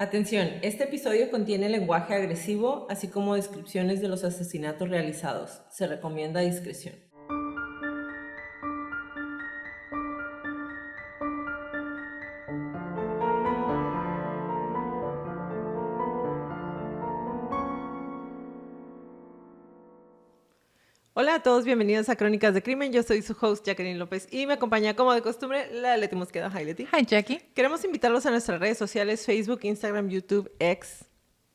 Atención, este episodio contiene lenguaje agresivo, así como descripciones de los asesinatos realizados. Se recomienda discreción. Hola a todos, bienvenidos a Crónicas de Crimen. Yo soy su host, Jacqueline López, y me acompaña, como de costumbre, la Leti Mosqueda. Hi, Leti. Hi, Jackie. Queremos invitarlos a nuestras redes sociales, Facebook, Instagram, YouTube, X,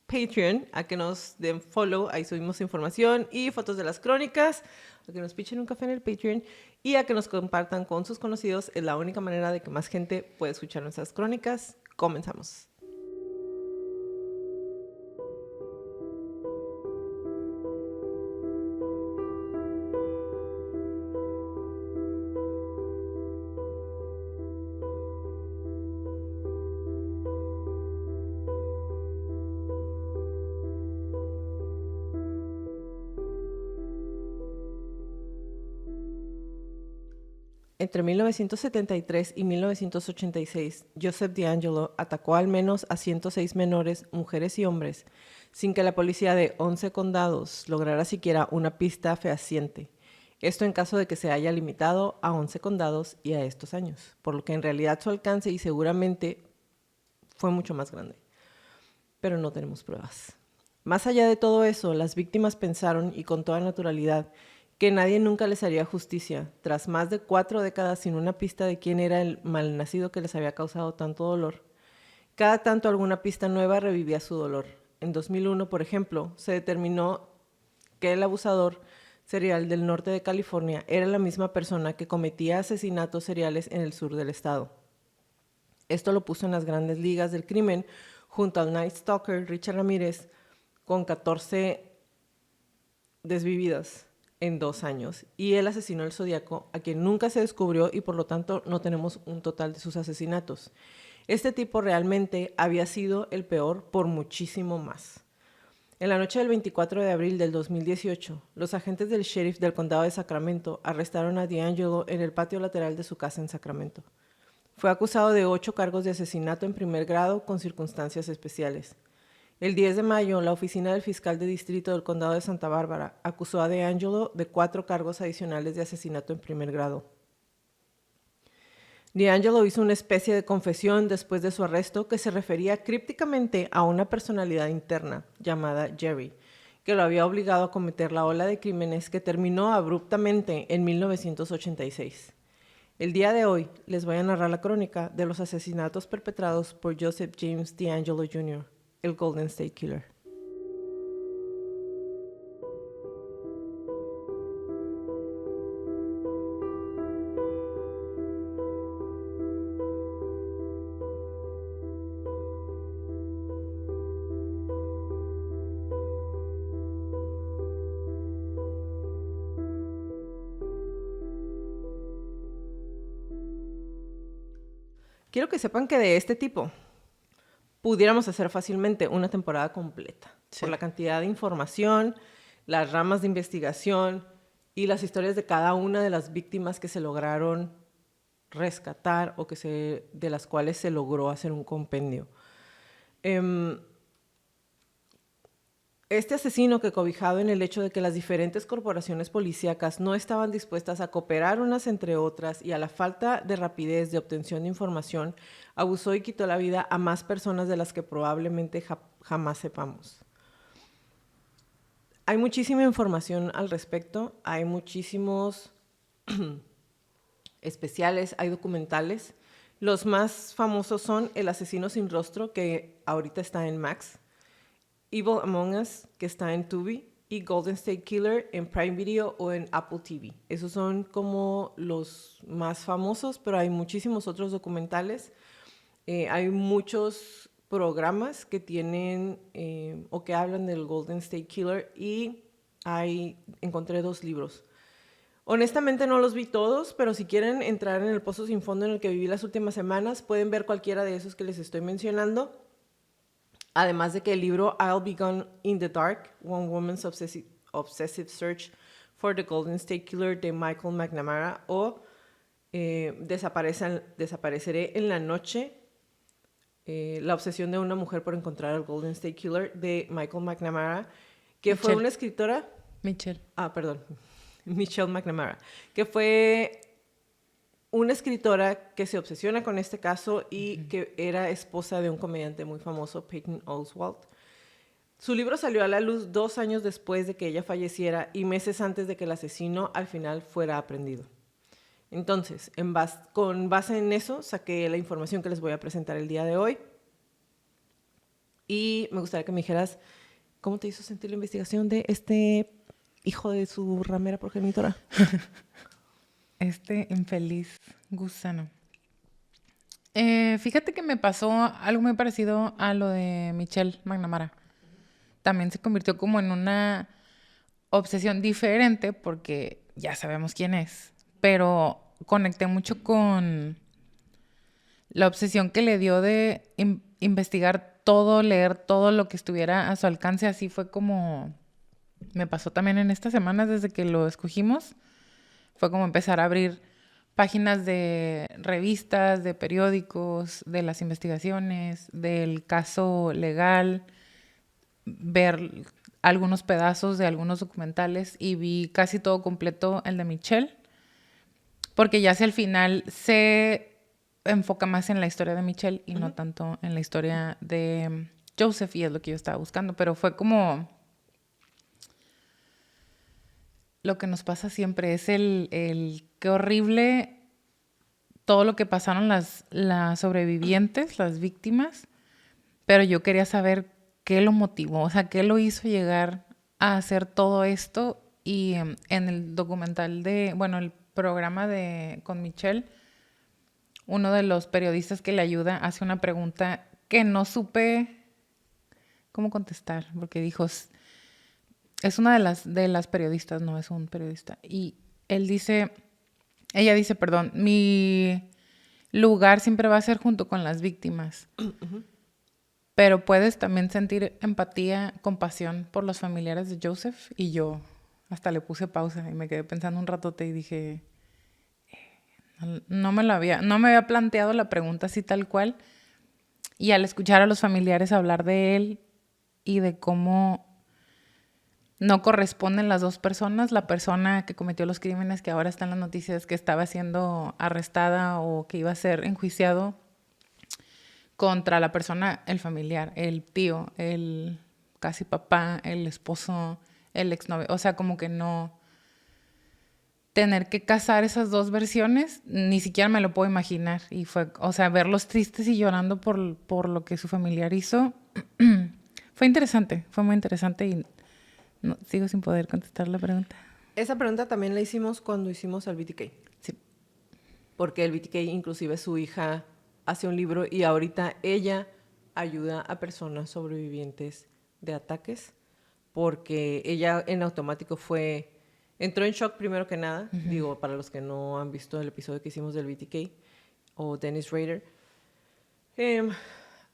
Patreon, a que nos den follow. Ahí subimos información y fotos de las crónicas, a que nos pichen un café en el Patreon y a que nos compartan con sus conocidos. Es la única manera de que más gente pueda escuchar nuestras crónicas. Comenzamos. Entre 1973 y 1986, Joseph DeAngelo atacó al menos a 106 menores, mujeres y hombres, sin que la policía de 11 condados lograra siquiera una pista fehaciente. Esto en caso de que se haya limitado a 11 condados y a estos años, por lo que en realidad su alcance y seguramente fue mucho más grande. Pero no tenemos pruebas. Más allá de todo eso, las víctimas pensaron, y con toda naturalidad, que nadie nunca les haría justicia, tras más de 4 décadas sin una pista de quién era el malnacido que les había causado tanto dolor. Cada tanto alguna pista nueva revivía su dolor. En 2001, por ejemplo, se determinó que el abusador serial del norte de California era la misma persona que cometía asesinatos seriales en el sur del estado. Esto lo puso en las grandes ligas del crimen junto al Night Stalker Richard Ramírez, con 14 desvividas en 2 años, y el asesino del Zodíaco, a quien nunca se descubrió y por lo tanto no tenemos un total de sus asesinatos. Este tipo realmente había sido el peor por muchísimo más. En la noche del 24 de abril del 2018, los agentes del sheriff del condado de Sacramento arrestaron a DeAngelo en el patio lateral de su casa en Sacramento. Fue acusado de 8 cargos de asesinato en primer grado con circunstancias especiales. El 10 de mayo, la oficina del fiscal de distrito del condado de Santa Bárbara acusó a DeAngelo de 4 cargos adicionales de asesinato en primer grado. DeAngelo hizo una especie de confesión después de su arresto que se refería crípticamente a una personalidad interna llamada Jerry, que lo había obligado a cometer la ola de crímenes que terminó abruptamente en 1986. El día de hoy les voy a narrar la crónica de los asesinatos perpetrados por Joseph James DeAngelo Jr., el Golden State Killer. Quiero que sepan que de este tipo pudiéramos hacer fácilmente una temporada completa, Sí. por la cantidad de información, las ramas de investigación y las historias de cada una de las víctimas que se lograron rescatar o de las cuales se logró hacer un compendio. Este asesino, que cobijado en el hecho de que las diferentes corporaciones policíacas no estaban dispuestas a cooperar unas entre otras y a la falta de rapidez de obtención de información, abusó y quitó la vida a más personas de las que probablemente jamás sepamos. Hay muchísima información al respecto, hay muchísimos especiales, hay documentales. Los más famosos son El asesino sin rostro, que ahorita está en Max, Evil Among Us, que está en Tubi, y Golden State Killer en Prime Video o en Apple TV. Esos son como los más famosos, pero hay muchísimos otros documentales. Hay muchos programas que tienen o que hablan del Golden State Killer, y encontré 2 libros. Honestamente no los vi todos, pero si quieren entrar en el pozo sin fondo en el que viví las últimas semanas, pueden ver cualquiera de esos que les estoy mencionando. Además de que el libro I'll Be Gone in the Dark, One Woman's Obsessive Search for the Golden State Killer, de Michael McNamara, o Desapareceré en la noche, La obsesión de una mujer por encontrar al Golden State Killer, de Michael McNamara, que fue una escritora... Michelle McNamara, que fue una escritora que se obsesiona con este caso y que era esposa de un comediante muy famoso, Peyton Oswalt. Su libro salió a la luz 2 años después de que ella falleciera y meses antes de que el asesino al final fuera aprendido. Entonces, con base en eso, saqué la información que les voy a presentar el día de hoy. Y me gustaría que me dijeras cómo te hizo sentir la investigación de este hijo de su ramera progenitora. Este infeliz gusano. Fíjate que me pasó algo muy parecido a lo de Michelle McNamara. También se convirtió como en una obsesión diferente porque ya sabemos quién es. Pero conecté mucho con la obsesión que le dio de investigar todo, leer todo lo que estuviera a su alcance. Así fue como me pasó también en estas semanas desde que lo escogimos. Fue como empezar a abrir páginas de revistas, de periódicos, de las investigaciones, del caso legal, ver algunos pedazos de algunos documentales y vi casi todo completo el de Michelle, porque ya hacia el final se enfoca más en la historia de Michelle y no tanto en la historia de Joseph, y es lo que yo estaba buscando, pero fue como... Lo que nos pasa siempre es el qué horrible todo lo que pasaron las sobrevivientes, las víctimas, pero yo quería saber qué lo motivó, o sea, qué lo hizo llegar a hacer todo esto. Y en el documental el programa con Michelle, uno de los periodistas que le ayuda hace una pregunta que no supe cómo contestar, porque dijo... Es una de las periodistas, no es un periodista. Y ella dice, perdón, mi lugar siempre va a ser junto con las víctimas. Pero puedes también sentir empatía, compasión por los familiares de Joseph. Y yo hasta le puse pausa y me quedé pensando un ratote y dije, no me había planteado la pregunta así tal cual. Y al escuchar a los familiares hablar de él y de cómo no corresponden las dos personas, la persona que cometió los crímenes, que ahora está en las noticias, que estaba siendo arrestada o que iba a ser enjuiciado, contra la persona, el familiar, el tío, el casi papá, el esposo, el exnovio. O sea, como que no... Tener que casar esas dos versiones, ni siquiera me lo puedo imaginar. Y fue, o sea, verlos tristes y llorando por lo que su familiar hizo, fue interesante, fue muy interesante y... No, sigo sin poder contestar la pregunta. Esa pregunta también la hicimos cuando hicimos al BTK. Sí. Porque el BTK, inclusive su hija, hace un libro y ahorita ella ayuda a personas sobrevivientes de ataques porque ella en automático entró en shock primero que nada. Digo, para los que no han visto el episodio que hicimos del BTK o Dennis Rader,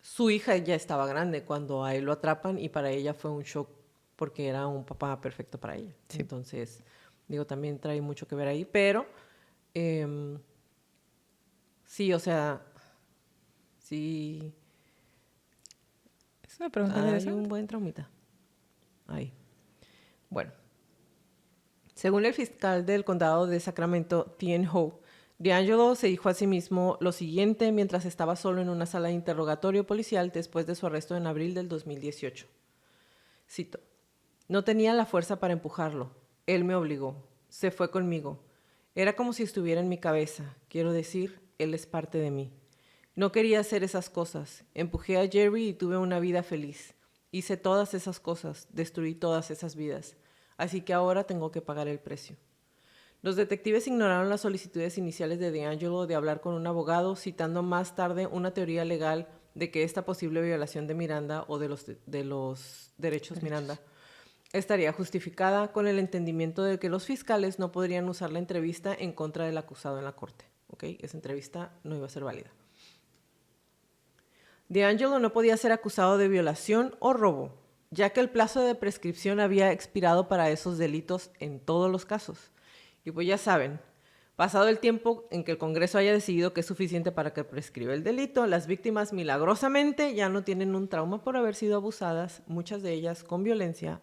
su hija ya estaba grande cuando a él lo atrapan y para ella fue un shock porque era un papá perfecto para ella. Sí. Entonces, digo, también trae mucho que ver ahí, pero sí, o sea, sí. Es una pregunta interesante. Hay un buen traumita ahí. Bueno, según el fiscal del condado de Sacramento, Tien Ho, DeAngelo se dijo a sí mismo lo siguiente mientras estaba solo en una sala de interrogatorio policial después de su arresto en abril del 2018. Cito: no tenía la fuerza para empujarlo. Él me obligó. Se fue conmigo. Era como si estuviera en mi cabeza. Quiero decir, él es parte de mí. No quería hacer esas cosas. Empujé a Jerry y tuve una vida feliz. Hice todas esas cosas. Destruí todas esas vidas. Así que ahora tengo que pagar el precio. Los detectives ignoraron las solicitudes iniciales de DeAngelo de hablar con un abogado, citando más tarde una teoría legal de que esta posible violación de Miranda o de los derechos Miranda estaría justificada con el entendimiento de que los fiscales no podrían usar la entrevista en contra del acusado en la corte. ¿Okay? Esa entrevista no iba a ser válida. DeAngelo no podía ser acusado de violación o robo, ya que el plazo de prescripción había expirado para esos delitos en todos los casos. Y pues ya saben, Pasado el tiempo en que el Congreso haya decidido que es suficiente para que prescriba el delito, las víctimas milagrosamente ya no tienen un trauma por haber sido abusadas, muchas de ellas con violencia,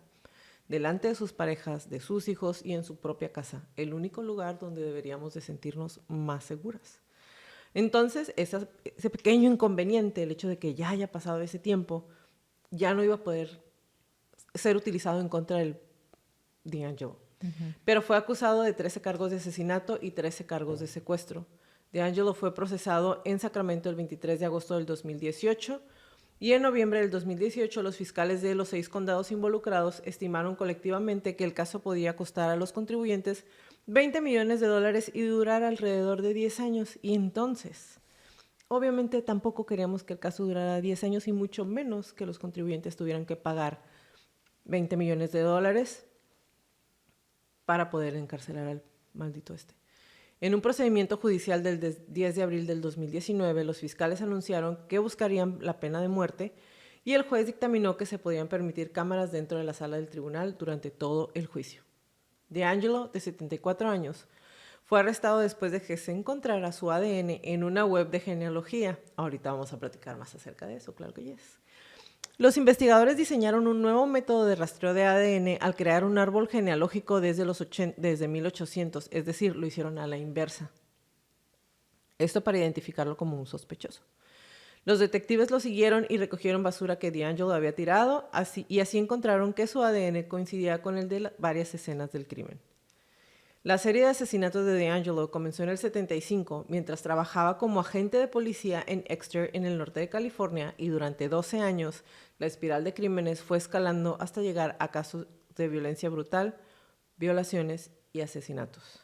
delante de sus parejas, de sus hijos y en su propia casa, el único lugar donde deberíamos de sentirnos más seguras. Entonces, ese pequeño inconveniente, el hecho de que ya haya pasado ese tiempo, ya no iba a poder ser utilizado en contra del DeAngelo. Pero fue acusado de 13 cargos de asesinato y 13 cargos de secuestro. DeAngelo fue procesado en Sacramento el 23 de agosto del 2018 y en noviembre del 2018 los fiscales de los 6 condados involucrados estimaron colectivamente que el caso podía costar a los contribuyentes $20 millones y durar alrededor de 10 años. Y entonces, obviamente tampoco queríamos que el caso durara 10 años y mucho menos que los contribuyentes tuvieran que pagar $20 millones para poder encarcelar al maldito este. En un procedimiento judicial del 10 de abril del 2019, los fiscales anunciaron que buscarían la pena de muerte y el juez dictaminó que se podían permitir cámaras dentro de la sala del tribunal durante todo el juicio. DeAngelo, de 74 años, fue arrestado después de que se encontrara su ADN en una web de genealogía. Ahorita vamos a platicar más acerca de eso, claro que yes. Los investigadores diseñaron un nuevo método de rastreo de ADN al crear un árbol genealógico desde 1800, es decir, lo hicieron a la inversa. Esto para identificarlo como un sospechoso. Los detectives lo siguieron y recogieron basura que DeAngelo había tirado, y así encontraron que su ADN coincidía con el de varias escenas del crimen. La serie de asesinatos de DeAngelo comenzó en el 75, mientras trabajaba como agente de policía en Exeter, en el norte de California, y durante 12 años la espiral de crímenes fue escalando hasta llegar a casos de violencia brutal, violaciones y asesinatos.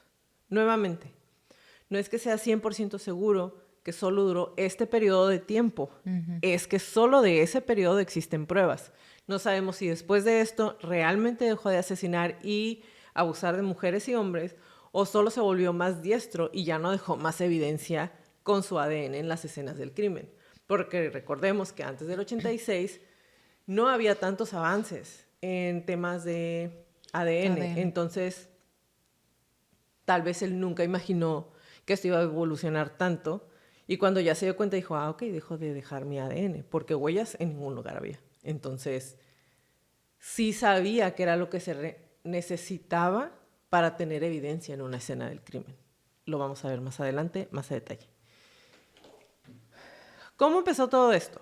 Nuevamente, no es que sea 100% seguro que solo duró este periodo de tiempo, es que solo de ese periodo existen pruebas. No sabemos si después de esto realmente dejó de asesinar y abusar de mujeres y hombres, o solo se volvió más diestro y ya no dejó más evidencia con su ADN en las escenas del crimen. Porque recordemos que antes del 86 no había tantos avances en temas de ADN. Entonces, tal vez él nunca imaginó que esto iba a evolucionar tanto, y cuando ya se dio cuenta dijo, ok, dejo de dejar mi ADN, porque huellas en ningún lugar había. Entonces, sí sabía que era lo que se necesitaba para tener evidencia en una escena del crimen. Lo vamos a ver más adelante, más a detalle. ¿Cómo empezó todo esto?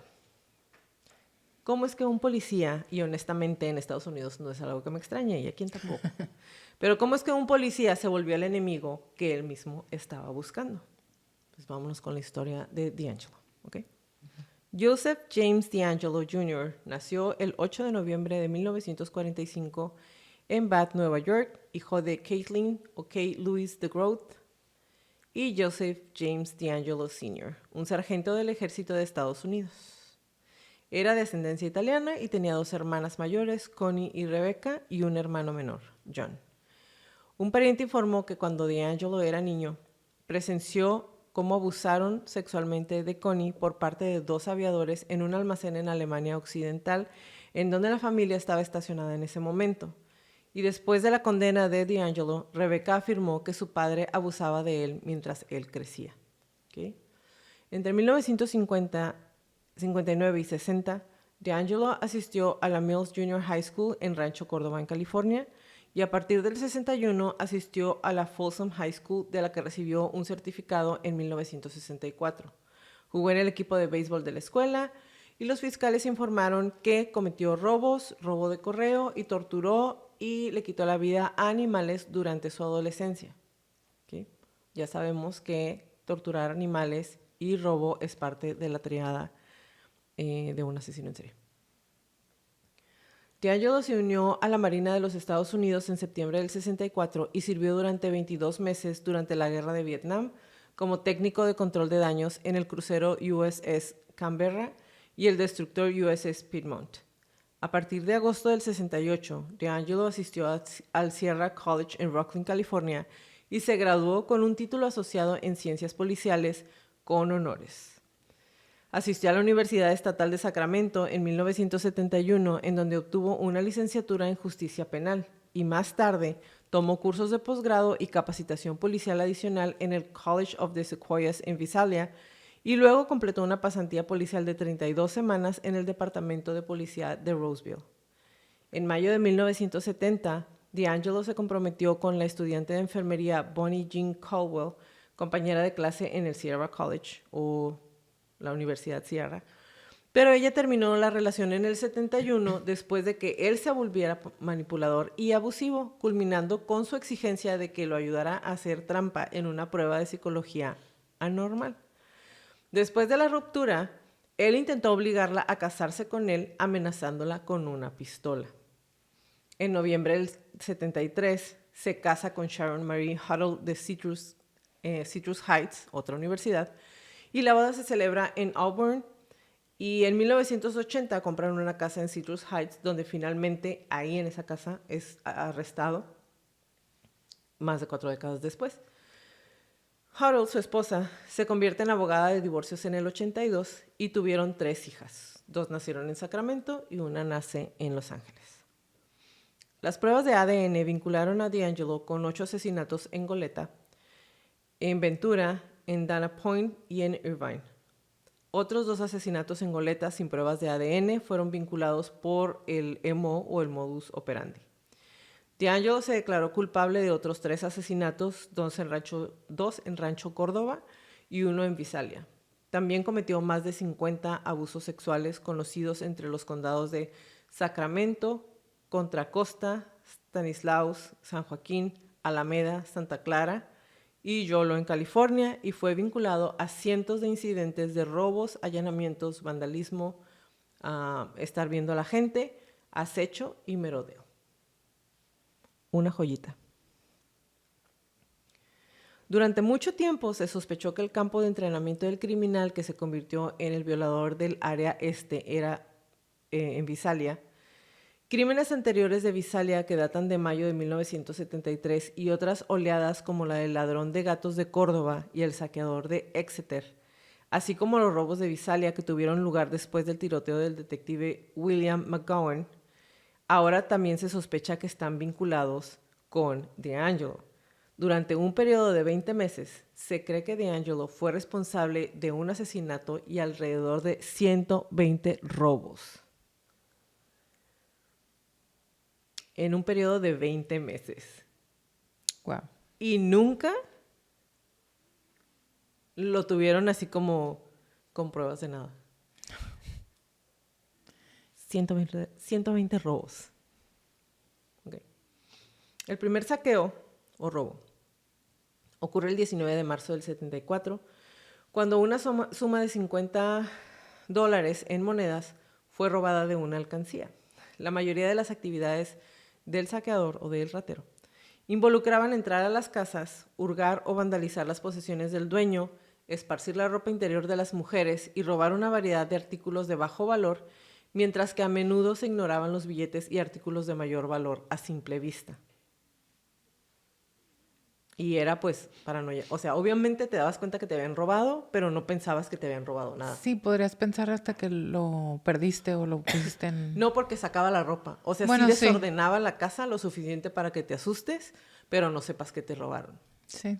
¿Cómo es que un policía, y honestamente en Estados Unidos no es algo que me extrañe, y aquí tampoco, pero cómo es que un policía se volvió el enemigo que él mismo estaba buscando? Pues vámonos con la historia de DeAngelo, ¿ok? Joseph James DeAngelo Jr. nació el 8 de noviembre de 1945 en Bath, Nueva York, hijo de Caitlin o Kay Louise DeGroat y Joseph James DeAngelo Sr., un sargento del ejército de Estados Unidos. Era de ascendencia italiana y tenía 2 hermanas mayores, Connie y Rebecca, y un hermano menor, John. Un pariente informó que cuando DeAngelo era niño, presenció cómo abusaron sexualmente de Connie por parte de 2 aviadores en un almacén en Alemania Occidental, en donde la familia estaba estacionada en ese momento. Y después de la condena de DeAngelo, Rebecca afirmó que su padre abusaba de él mientras él crecía. ¿Okay? Entre 1959 y 60, DeAngelo asistió a la Mills Junior High School en Rancho Cordova, en California, y a partir del 61 asistió a la Folsom High School, de la que recibió un certificado en 1964. Jugó en el equipo de béisbol de la escuela, y los fiscales informaron que cometió robos, robo de correo, y torturó y le quitó la vida a animales durante su adolescencia. ¿Okay? Ya sabemos que torturar animales y robo es parte de la triada de un asesino en serie. DeAngelo se unió a la Marina de los Estados Unidos en septiembre del 64 y sirvió durante 22 meses durante la Guerra de Vietnam como técnico de control de daños en el crucero USS Canberra y el destructor USS Piedmont. A partir de agosto del 68, DeAngelo asistió al Sierra College en Rocklin, California, y se graduó con un título asociado en ciencias policiales con honores. Asistió a la Universidad Estatal de Sacramento en 1971, en donde obtuvo una licenciatura en justicia penal, y más tarde Tomó cursos de posgrado y capacitación policial adicional en el College of the Sequoias en Visalia y luego completó una pasantía policial de 32 semanas en el Departamento de Policía de Roseville. En mayo de 1970, DeAngelo se comprometió con la estudiante de enfermería Bonnie Jean Caldwell, compañera de clase en el Sierra College o la Universidad Sierra, pero ella terminó la relación en el 71 después de que él se volviera manipulador y abusivo, culminando con su exigencia de que lo ayudara a hacer trampa en una prueba de psicología anormal. Después de la ruptura, él intentó obligarla a casarse con él, amenazándola con una pistola. En noviembre del 73, se casa con Sharon Marie Huddle de Citrus Heights, otra universidad, y la boda se celebra en Auburn. Y en 1980 compraron una casa en Citrus Heights, donde finalmente ahí en esa casa es arrestado más de 4 décadas después. Huddle, su esposa, se convierte en abogada de divorcios en el 82 y tuvieron 3 hijas. 2 nacieron en Sacramento y una nace en Los Ángeles. Las pruebas de ADN vincularon a DeAngelo con 8 asesinatos en Goleta, en Ventura, en Dana Point y en Irvine. Otros 2 asesinatos en Goleta sin pruebas de ADN fueron vinculados por el MO o el modus operandi. DeAngelo se declaró culpable de otros 3 asesinatos, 2 en Rancho Córdoba y 1 en Visalia. También cometió más de 50 abusos sexuales conocidos entre los condados de Sacramento, Contra Costa, Stanislaus, San Joaquín, Alameda, Santa Clara y Yolo en California, y fue vinculado a cientos de incidentes de robos, allanamientos, vandalismo, estar viendo a la gente, acecho y merodeo. Una joyita. Durante mucho tiempo se sospechó que el campo de entrenamiento del criminal que se convirtió en el violador del área este era en Visalia. Crímenes anteriores de Visalia que datan de mayo de 1973 y otras oleadas como la del ladrón de gatos de Córdoba y el saqueador de Exeter, así como los robos de Visalia que tuvieron lugar después del tiroteo del detective William McGowan, ahora también se sospecha que están vinculados con DeAngelo. Durante un periodo de 20 meses, se cree que DeAngelo fue responsable de un asesinato y alrededor de 120 robos. En un periodo de 20 meses. Wow. Y nunca lo tuvieron así como con pruebas de nada. 120 robos. Okay. El primer saqueo o robo ocurre el 19 de marzo del 74, cuando una suma de $50 en monedas fue robada de una alcancía. La mayoría de las actividades del saqueador o del ratero involucraban entrar a las casas, hurgar o vandalizar las posesiones del dueño, esparcir la ropa interior de las mujeres y robar una variedad de artículos de bajo valor, mientras que a menudo se ignoraban los billetes y artículos de mayor valor a simple vista. Y era pues paranoia. O sea, obviamente te dabas cuenta que te habían robado, pero no pensabas que te habían robado nada. Sí, podrías pensar hasta que lo perdiste o lo pusiste en... No, porque sacaba la ropa. O sea, Bueno, sí sí. desordenaba la casa lo suficiente para que te asustes, pero no sepas que te robaron. Sí.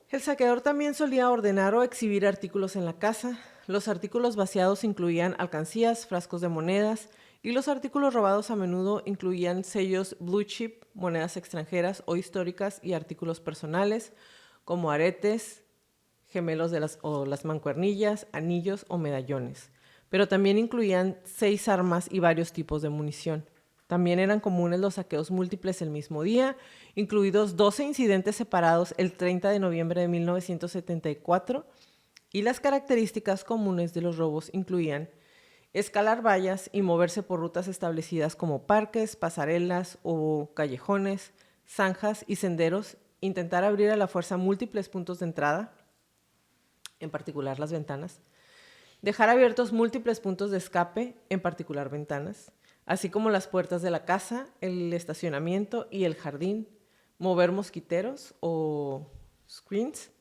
El saqueador también solía ordenar o exhibir artículos en la casa. Los artículos vaciados incluían alcancías, frascos de monedas, y los artículos robados a menudo incluían sellos blue chip, monedas extranjeras o históricas y artículos personales, como aretes, gemelos de las mancuernillas, anillos o medallones. Pero también incluían 6 armas y varios tipos de munición. También eran comunes los saqueos múltiples el mismo día, incluidos 12 incidentes separados el 30 de noviembre de 1974, y las características comunes de los robos incluían escalar vallas y moverse por rutas establecidas como parques, pasarelas o callejones, zanjas y senderos, intentar abrir a la fuerza múltiples puntos de entrada, en particular las ventanas, dejar abiertos múltiples puntos de escape, en particular ventanas, así como las puertas de la casa, el estacionamiento y el jardín, mover mosquiteros o screens,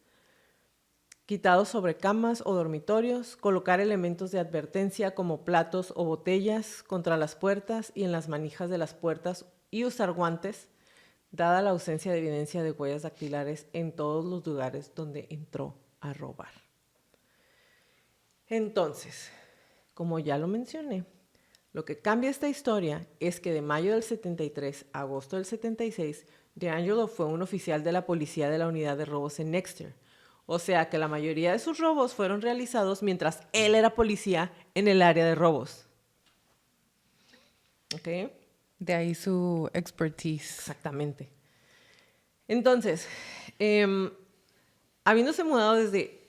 quitados sobre camas o dormitorios, colocar elementos de advertencia como platos o botellas contra las puertas y en las manijas de las puertas y usar guantes, dada la ausencia de evidencia de huellas dactilares en todos los lugares donde entró a robar. Entonces, como ya lo mencioné, lo que cambia esta historia es que de mayo del 73 a agosto del 76, DeAngelo fue un oficial de la policía de la unidad de robos en Exeter. O sea que la mayoría de sus robos fueron realizados mientras él era policía en el área de robos. ¿Ok? De ahí su expertise. Exactamente. Entonces, habiéndose mudado desde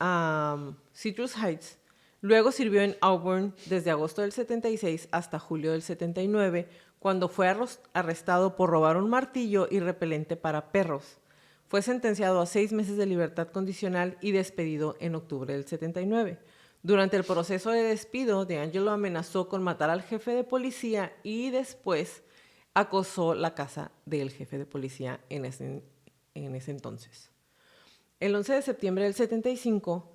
Citrus Heights, luego sirvió en Auburn desde agosto del 76 hasta julio del 79, cuando fue arrestado por robar un martillo y repelente para perros. Fue sentenciado a 6 meses de libertad condicional y despedido en octubre del 79. Durante el proceso de despido, DeAngelo amenazó con matar al jefe de policía y después acosó la casa del jefe de policía en ese entonces. El 11 de septiembre del 75,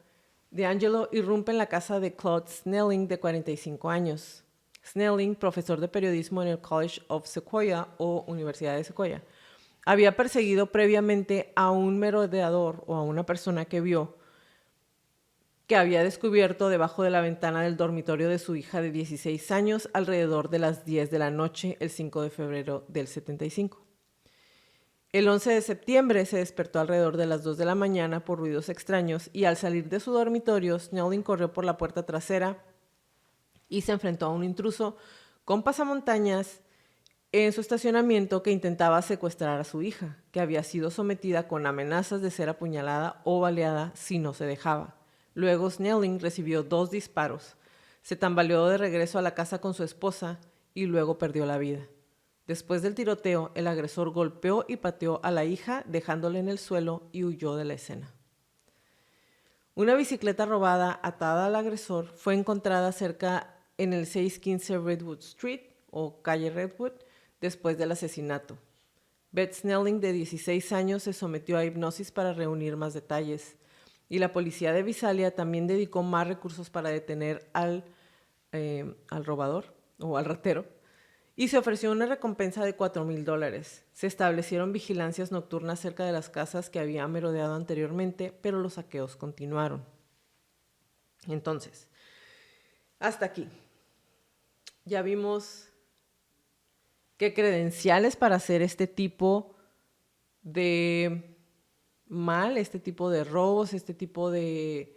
DeAngelo irrumpe en la casa de Claude Snelling, de 45 años. Snelling, profesor de periodismo en el College of Sequoia o Universidad de Sequoia, había perseguido previamente a un merodeador o a una persona que vio que había descubierto debajo de la ventana del dormitorio de su hija de 16 años alrededor de las 10 de la noche el 5 de febrero del 75. El 11 de septiembre se despertó alrededor de las 2 de la mañana por ruidos extraños y al salir de su dormitorio, Snelling corrió por la puerta trasera y se enfrentó a un intruso con pasamontañas en su estacionamiento que intentaba secuestrar a su hija, que había sido sometida con amenazas de ser apuñalada o baleada si no se dejaba. Luego Snelling recibió 2 disparos, se tambaleó de regreso a la casa con su esposa y luego perdió la vida. Después del tiroteo, el agresor golpeó y pateó a la hija, dejándola en el suelo y huyó de la escena. Una bicicleta robada atada al agresor fue encontrada cerca en el 615 Redwood Street o calle Redwood después del asesinato. Beth Snelling, de 16 años, se sometió a hipnosis para reunir más detalles y la policía de Visalia también dedicó más recursos para detener al robador o al ratero y se ofreció una recompensa de $4,000. Se establecieron vigilancias nocturnas cerca de las casas que había merodeado anteriormente, pero los saqueos continuaron. Entonces, hasta aquí. Ya vimos qué credenciales para hacer este tipo de mal, este tipo de robos, este tipo de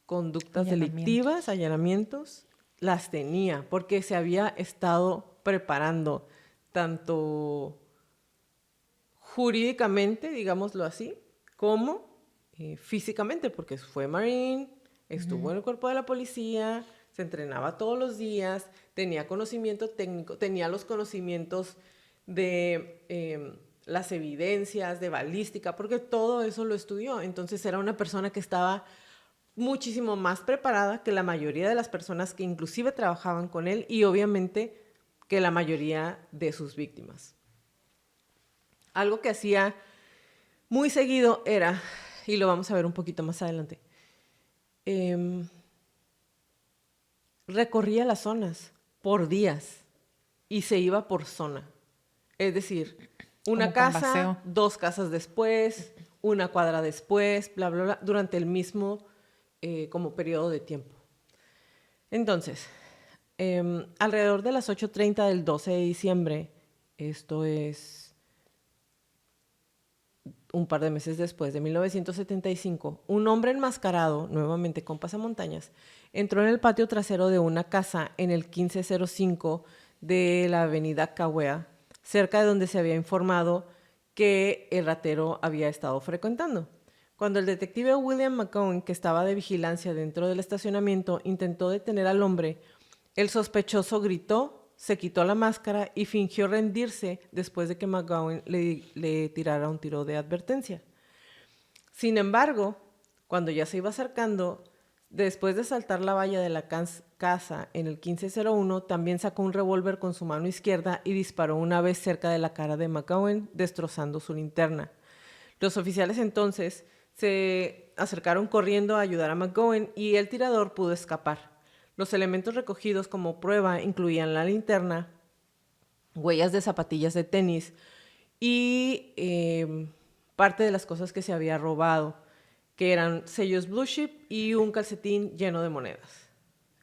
conductas delictivas, allanamientos, las tenía, porque se había estado preparando tanto jurídicamente, digámoslo así, como físicamente, porque fue Marine, estuvo en el cuerpo de la policía, se entrenaba todos los días, tenía conocimiento técnico, tenía los conocimientos de las evidencias, de balística, porque todo eso lo estudió. Entonces era una persona que estaba muchísimo más preparada que la mayoría de las personas que inclusive trabajaban con él y obviamente que la mayoría de sus víctimas. Algo que hacía muy seguido era, y lo vamos a ver un poquito más adelante, recorría las zonas por días y se iba por zona. Es decir, una casa, 2 casas después, una cuadra después, bla, bla, bla, durante el mismo como periodo de tiempo. Entonces, alrededor de las 8:30 del 12 de diciembre, esto es un par de meses después, de 1975, un hombre enmascarado, nuevamente con pasamontañas, entró en el patio trasero de una casa en el 1505 de la avenida Cahuea, cerca de donde se había informado que el ratero había estado frecuentando. Cuando el detective William McGowan, que estaba de vigilancia dentro del estacionamiento, intentó detener al hombre, el sospechoso gritó, se quitó la máscara y fingió rendirse después de que McGowan le tirara un tiro de advertencia. Sin embargo, cuando ya se iba acercando, después de saltar la valla de la casa en el 1501, también sacó un revólver con su mano izquierda y disparó una vez cerca de la cara de McGowan, destrozando su linterna. Los oficiales entonces se acercaron corriendo a ayudar a McGowan y el tirador pudo escapar. Los elementos recogidos como prueba incluían la linterna, huellas de zapatillas de tenis y parte de las cosas que se había robado, que eran sellos Blue Chip y un calcetín lleno de monedas.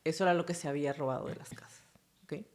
Eso era lo que se había robado de las casas. ¿Okay?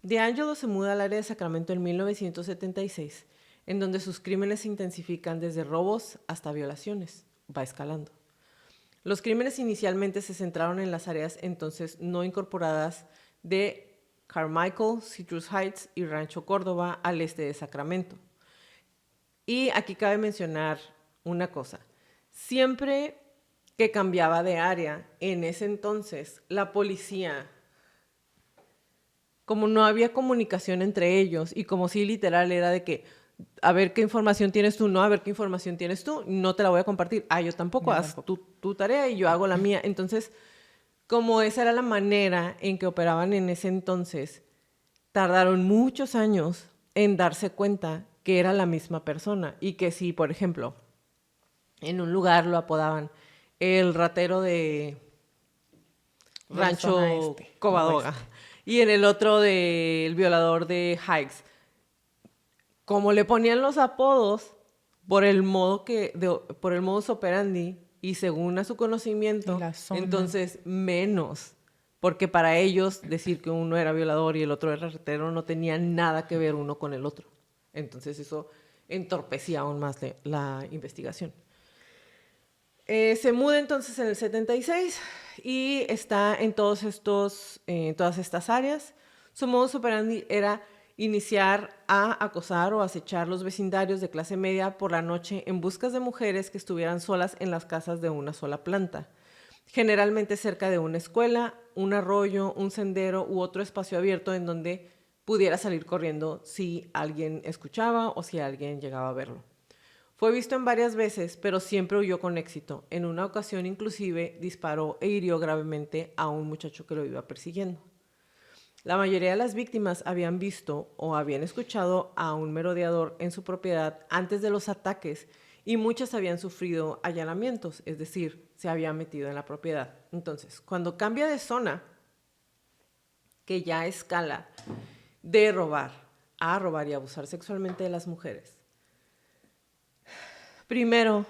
DeAngelo se muda al área de Sacramento en 1976, en donde sus crímenes se intensifican desde robos hasta violaciones. Va escalando. Los crímenes inicialmente se centraron en las áreas entonces no incorporadas de Carmichael, Citrus Heights y Rancho Córdoba al este de Sacramento. Y aquí cabe mencionar una cosa. Siempre que cambiaba de área, en ese entonces, la policía, como no había comunicación entre ellos y como si literal era de que a ver qué información tienes tú, no, a ver qué información tienes tú, no te la voy a compartir. Yo tampoco, haz tu tarea y yo hago la mía. Entonces, como esa era la manera en que operaban en ese entonces, tardaron muchos años en darse cuenta que era la misma persona y que si, por ejemplo, en un lugar lo apodaban el ratero de Rancho Covadonga y en el otro del violador de Hikes, como le ponían los apodos por el modo por el modus operandi y según a su conocimiento, entonces menos, porque para ellos decir que uno era violador y el otro era ratero no tenía nada que ver uno con el otro. Entonces eso entorpecía aún más la investigación. Se muda entonces en el 76 y está en todas estas áreas. Su modus operandi era iniciar a acosar o acechar los vecindarios de clase media por la noche en busca de mujeres que estuvieran solas en las casas de una sola planta, generalmente cerca de una escuela, un arroyo, un sendero u otro espacio abierto en donde pudiera salir corriendo si alguien escuchaba o si alguien llegaba a verlo. Fue visto en varias veces, pero siempre huyó con éxito. En una ocasión, inclusive, disparó e hirió gravemente a un muchacho que lo iba persiguiendo. La mayoría de las víctimas habían visto o habían escuchado a un merodeador en su propiedad antes de los ataques y muchas habían sufrido allanamientos, es decir, se habían metido en la propiedad. Entonces, cuando cambia de zona, que ya escala de robar a robar y abusar sexualmente de las mujeres, primero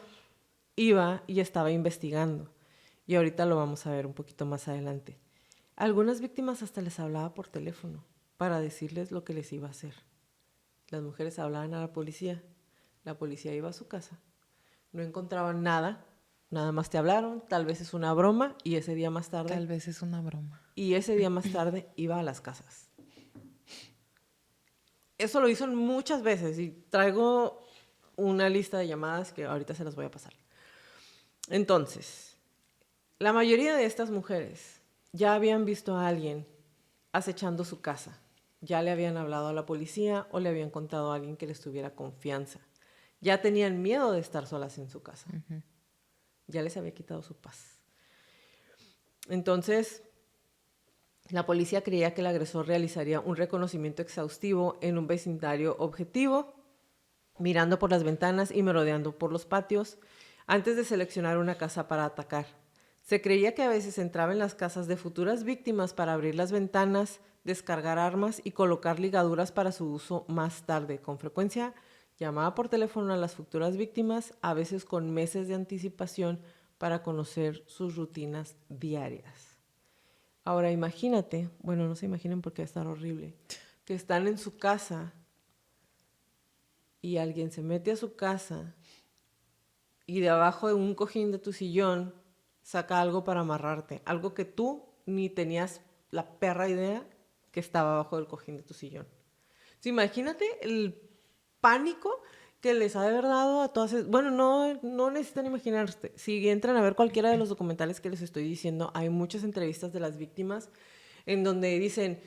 iba y estaba investigando, y ahorita lo vamos a ver un poquito más adelante. Algunas víctimas hasta les hablaba por teléfono para decirles lo que les iba a hacer. Las mujeres hablaban a la policía iba a su casa, no encontraban nada, nada más te hablaron, tal vez es una broma, y ese día más tarde... Tal vez es una broma. Y ese día más tarde iba a las casas. Eso lo hizo muchas veces y traigo una lista de llamadas que ahorita se las voy a pasar. Entonces, la mayoría de estas mujeres ya habían visto a alguien acechando su casa. Ya le habían hablado a la policía o le habían contado a alguien que les tuviera confianza. Ya tenían miedo de estar solas en su casa. Uh-huh. Ya les había quitado su paz. Entonces, la policía creía que el agresor realizaría un reconocimiento exhaustivo en un vecindario objetivo, mirando por las ventanas y merodeando por los patios, antes de seleccionar una casa para atacar. Se creía que a veces entraba en las casas de futuras víctimas para abrir las ventanas, descargar armas y colocar ligaduras para su uso más tarde. Con frecuencia llamaba por teléfono a las futuras víctimas, a veces con meses de anticipación, para conocer sus rutinas diarias. Ahora imagínate, bueno, no se imaginen porque va a estar horrible, que están en su casa y alguien se mete a su casa y de abajo de un cojín de tu sillón saca algo para amarrarte, algo que tú ni tenías la perra idea que estaba abajo del cojín de tu sillón. Entonces, imagínate el pánico que les ha de haber dado a todas... Bueno, no necesitan imaginarse. Si entran a ver cualquiera de los documentales que les estoy diciendo, hay muchas entrevistas de las víctimas en donde dicen,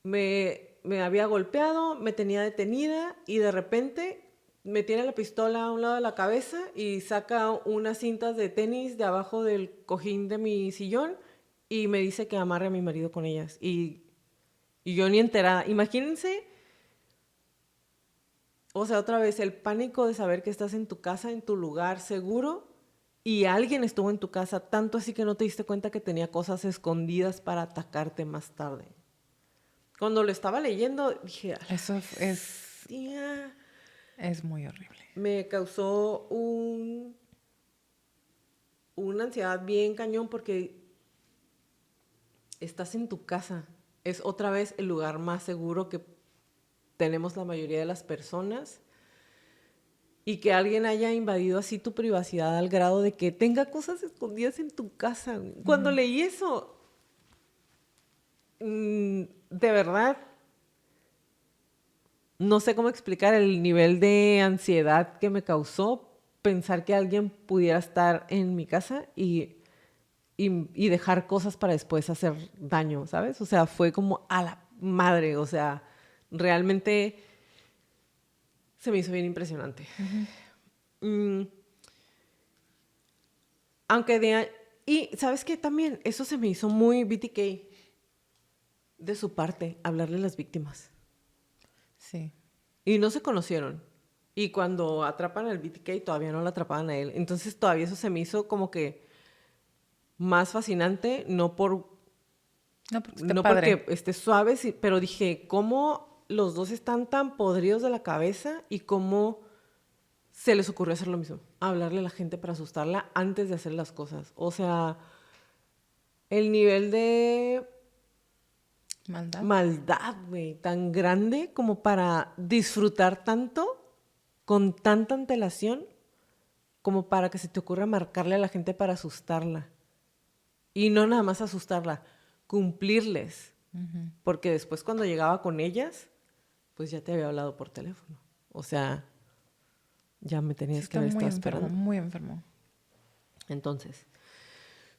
me había golpeado, me tenía detenida y de repente me tiene la pistola a un lado de la cabeza y saca unas cintas de tenis de abajo del cojín de mi sillón y me dice que amarre a mi marido con ellas. Y yo ni enterada. Imagínense, o sea, otra vez, el pánico de saber que estás en tu casa, en tu lugar seguro, y alguien estuvo en tu casa, tanto así que no te diste cuenta que tenía cosas escondidas para atacarte más tarde. Cuando lo estaba leyendo, dije, Eso es, tía, es muy horrible. me causó una ansiedad bien cañón porque estás en tu casa. Es otra vez el lugar más seguro que tenemos la mayoría de las personas. Y que alguien haya invadido así tu privacidad al grado de que tenga cosas escondidas en tu casa. Cuando leí eso, de verdad, no sé cómo explicar el nivel de ansiedad que me causó pensar que alguien pudiera estar en mi casa y dejar cosas para después hacer daño, ¿sabes? O sea, fue como a la madre, o sea, realmente se me hizo bien impresionante. Mm, aunque y ¿sabes qué? También eso se me hizo muy BTK de su parte, hablarle a las víctimas. Sí. Y no se conocieron. Y cuando atrapan al BTK todavía no lo atrapaban a él. Entonces todavía eso se me hizo como que más fascinante, No porque esté no padre. porque esté suave, pero dije, ¿cómo los dos están tan podridos de la cabeza y cómo se les ocurrió hacer lo mismo? Hablarle a la gente para asustarla antes de hacer las cosas. O sea, el nivel de maldad, güey, tan grande como para disfrutar tanto con tanta antelación como para que se te ocurra marcarle a la gente para asustarla. Y no nada más asustarla, cumplirles. Porque después cuando llegaba con ellas, pues ya te había hablado por teléfono. O sea, ya me tenías Sí, que está haber muy estado enfermo, esperando. muy enfermo. Entonces,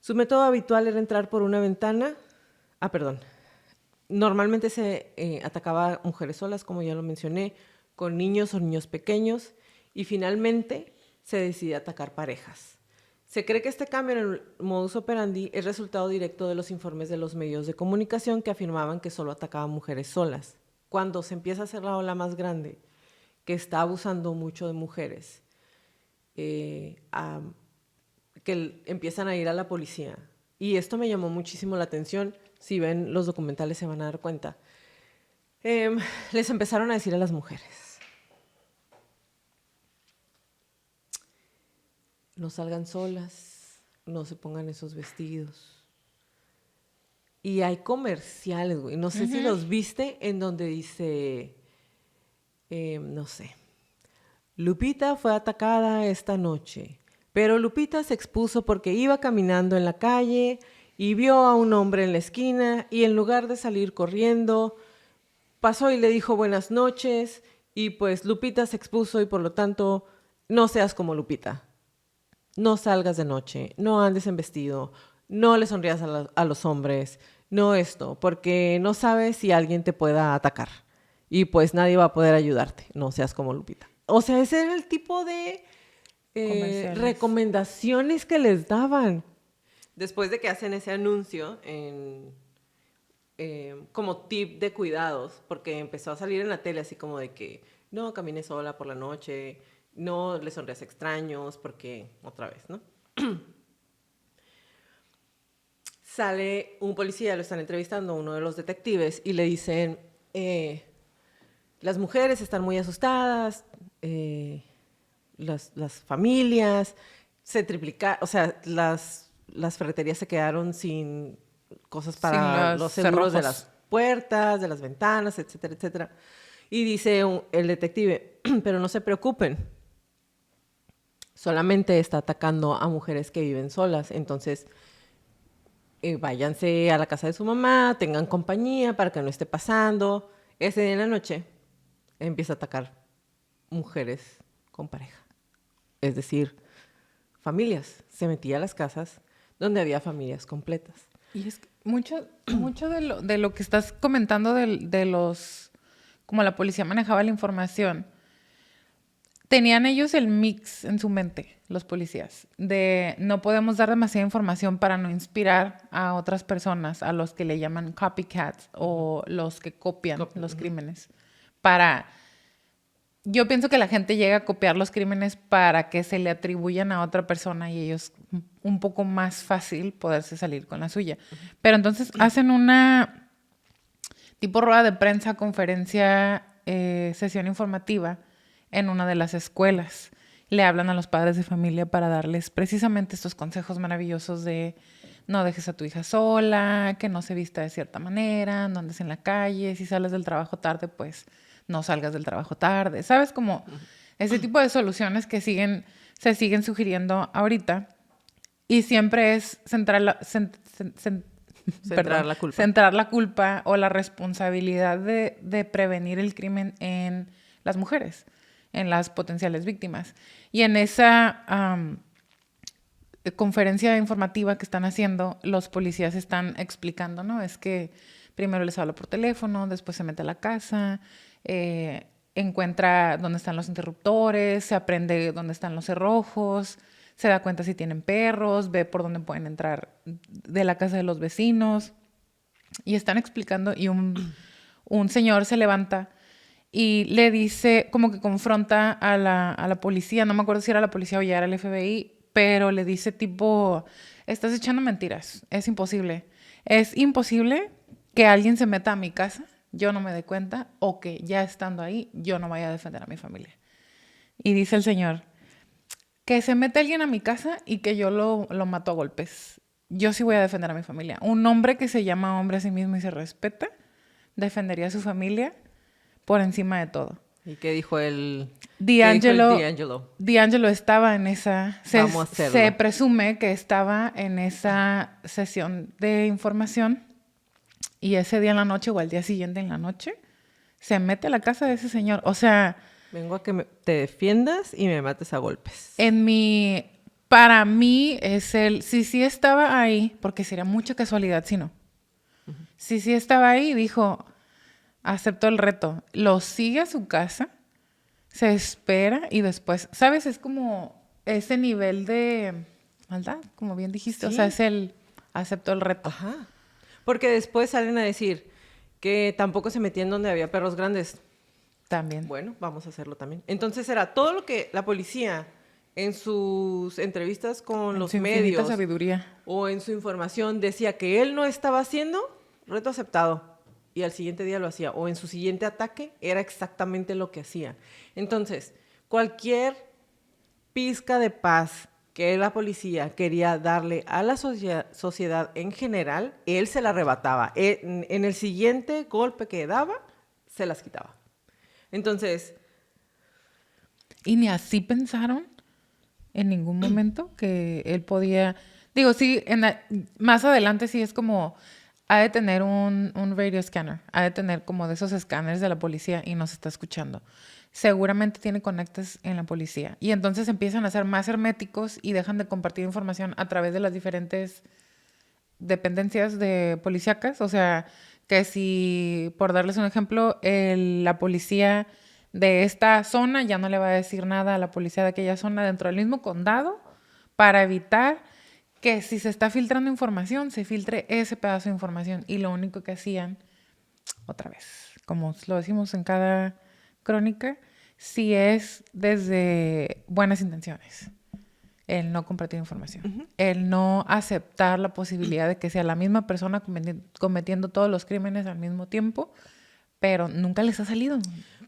su método habitual era entrar por una ventana. Ah, perdón. Normalmente se atacaba a mujeres solas, como ya lo mencioné, con niños o niños pequeños, y finalmente se decide atacar parejas. Se cree que este cambio en el modus operandi es resultado directo de los informes de los medios de comunicación que afirmaban que solo atacaba a mujeres solas. Cuando se empieza a hacer la ola más grande, que está abusando mucho de mujeres, que empiezan a ir a la policía. Y esto me llamó muchísimo la atención. Si ven los documentales se van a dar cuenta. Les empezaron a decir a las mujeres: no salgan solas, no se pongan esos vestidos. Y hay comerciales, güey. No sé si los viste, en donde dice, no sé, Lupita fue atacada esta noche, pero Lupita se expuso porque iba caminando en la calle y vio a un hombre en la esquina y en lugar de salir corriendo, pasó y le dijo buenas noches y pues Lupita se expuso y por lo tanto no seas como Lupita. No salgas de noche, no andes en vestido, no le sonrías a los hombres, no esto, porque no sabes si alguien te pueda atacar y pues nadie va a poder ayudarte, no seas como Lupita. O sea, ese era el tipo de recomendaciones que les daban. Después de que hacen ese anuncio como tip de cuidados, porque empezó a salir en la tele así como de que no camines sola por la noche, no le sonrías a extraños, porque otra vez, ¿no? Sale un policía, lo están entrevistando, uno de los detectives, y le dicen, las mujeres están muy asustadas, las familias se triplicaron, o sea, las ferreterías se quedaron sin cosas para los seguros de las puertas, de las ventanas, etcétera, etcétera. Y dice el detective, pero no se preocupen, solamente está atacando a mujeres que viven solas, entonces váyanse a la casa de su mamá, tengan compañía para que no esté pasando. Ese día en la noche empieza a atacar mujeres con pareja, es decir, familias. Se metía a las casas donde había familias completas. Y es que mucho de lo que estás comentando de los... como la policía manejaba la información, tenían ellos el mix en su mente, los policías, de no podemos dar demasiada información para no inspirar a otras personas, a los que le llaman copycats o los que copian los crímenes. Yo pienso que la gente llega a copiar los crímenes para que se le atribuyan a otra persona y ellos un poco más fácil poderse salir con la suya. Pero entonces hacen una tipo rueda de prensa, conferencia, sesión informativa en una de las escuelas. Le hablan a los padres de familia para darles precisamente estos consejos maravillosos de no dejes a tu hija sola, que no se vista de cierta manera, no andes en la calle, si sales del trabajo tarde, pues no salgas del trabajo tarde. ¿Sabes? Como ese tipo de soluciones que se siguen sugiriendo ahorita. Y siempre es centrar la culpa o la responsabilidad de prevenir el crimen en las mujeres, en las potenciales víctimas. Y en esa conferencia informativa que están haciendo, los policías están explicando, ¿no? Es que primero les habla por teléfono, después se mete a la casa, encuentra dónde están los interruptores, se aprende dónde están los cerrojos, se da cuenta si tienen perros, ve por dónde pueden entrar de la casa de los vecinos. Y están explicando y un señor se levanta y le dice, como que confronta a la policía, no me acuerdo si era la policía o ya era el FBI, pero le dice tipo, estás echando mentiras, es imposible. Es imposible que alguien se meta a mi casa, yo no me dé cuenta, o que ya estando ahí, yo no vaya a defender a mi familia. Y dice el señor, que se mete alguien a mi casa y que yo lo mato a golpes. Yo sí voy a defender a mi familia. Un hombre que se llama hombre a sí mismo y se respeta, defendería a su familia por encima de todo. ¿Y qué dijo el D'Angelo? D'Angelo estaba en esa... Vamos a hacerlo. Se presume que estaba en esa sesión de información y ese día en la noche o al día siguiente en la noche se mete a la casa de ese señor. O sea... Vengo a que te defiendas y me mates a golpes. Para mí es si sí estaba ahí, porque sería mucha casualidad si no. Si sí estaba ahí, dijo, aceptó el reto. Lo sigue a su casa, se espera y después, ¿sabes? Es como ese nivel de maldad, como bien dijiste. Sí. O sea, aceptó el reto. Ajá. Porque después salen a decir que tampoco se metía en donde había perros grandes. También. Bueno, vamos a hacerlo también. Entonces era todo lo que la policía en sus entrevistas con los medios sabiduría. O en su información decía que él no estaba haciendo, reto aceptado. Y al siguiente día lo hacía. O en su siguiente ataque era exactamente lo que hacía. Entonces, cualquier pizca de paz que la policía quería darle a la sociedad en general, él se la arrebataba. En el siguiente golpe que daba, se las quitaba. Entonces... ¿Y ni así pensaron en ningún momento que él podía...? Digo, sí, más adelante sí es como... Ha de tener un radio scanner. Ha de tener como de esos escáneres de la policía y nos está escuchando. Seguramente tiene conectes en la policía. Y entonces empiezan a ser más herméticos y dejan de compartir información a través de las diferentes dependencias de policíacas. O sea... que si, por darles un ejemplo, la policía de esta zona ya no le va a decir nada a la policía de aquella zona dentro del mismo condado para evitar que si se está filtrando información, se filtre ese pedazo de información. Y lo único que hacían, otra vez, como lo decimos en cada crónica, sí es desde buenas intenciones. El no compartir información. El no aceptar la posibilidad de que sea la misma persona cometiendo todos los crímenes al mismo tiempo, pero nunca les ha salido.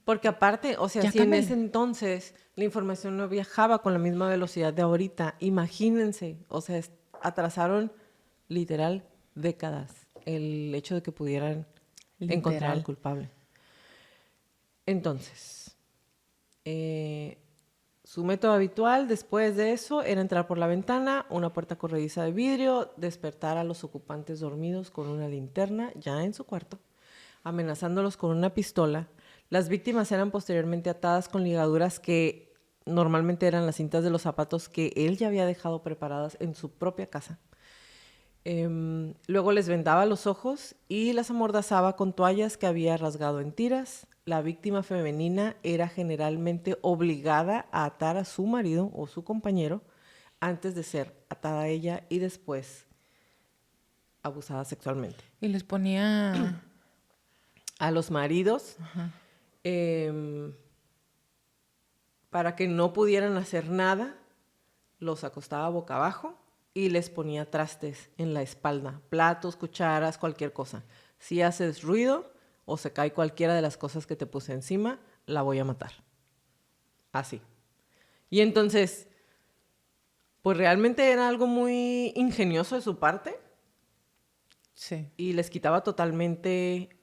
Porque aparte, o sea, si en ese entonces la información no viajaba con la misma velocidad de ahorita, imagínense, o sea, atrasaron literal décadas el hecho de que pudieran encontrar al culpable. Entonces, su método habitual después de eso era entrar por la ventana, una puerta corrediza de vidrio, despertar a los ocupantes dormidos con una linterna ya en su cuarto, amenazándolos con una pistola. Las víctimas eran posteriormente atadas con ligaduras que normalmente eran las cintas de los zapatos que él ya había dejado preparadas en su propia casa. Luego les vendaba los ojos y las amordazaba con toallas que había rasgado en tiras. la víctima femenina era generalmente obligada a atar a su marido o su compañero antes de ser atada a ella y después abusada sexualmente. Y les ponía... A los maridos, para que no pudieran hacer nada, los acostaba boca abajo y les ponía trastes en la espalda, platos, cucharas, cualquier cosa. Si haces ruido o se cae cualquiera de las cosas que te puse encima, la voy a matar. Así. Y entonces, pues realmente era algo muy ingenioso de su parte. Sí. Y les quitaba totalmente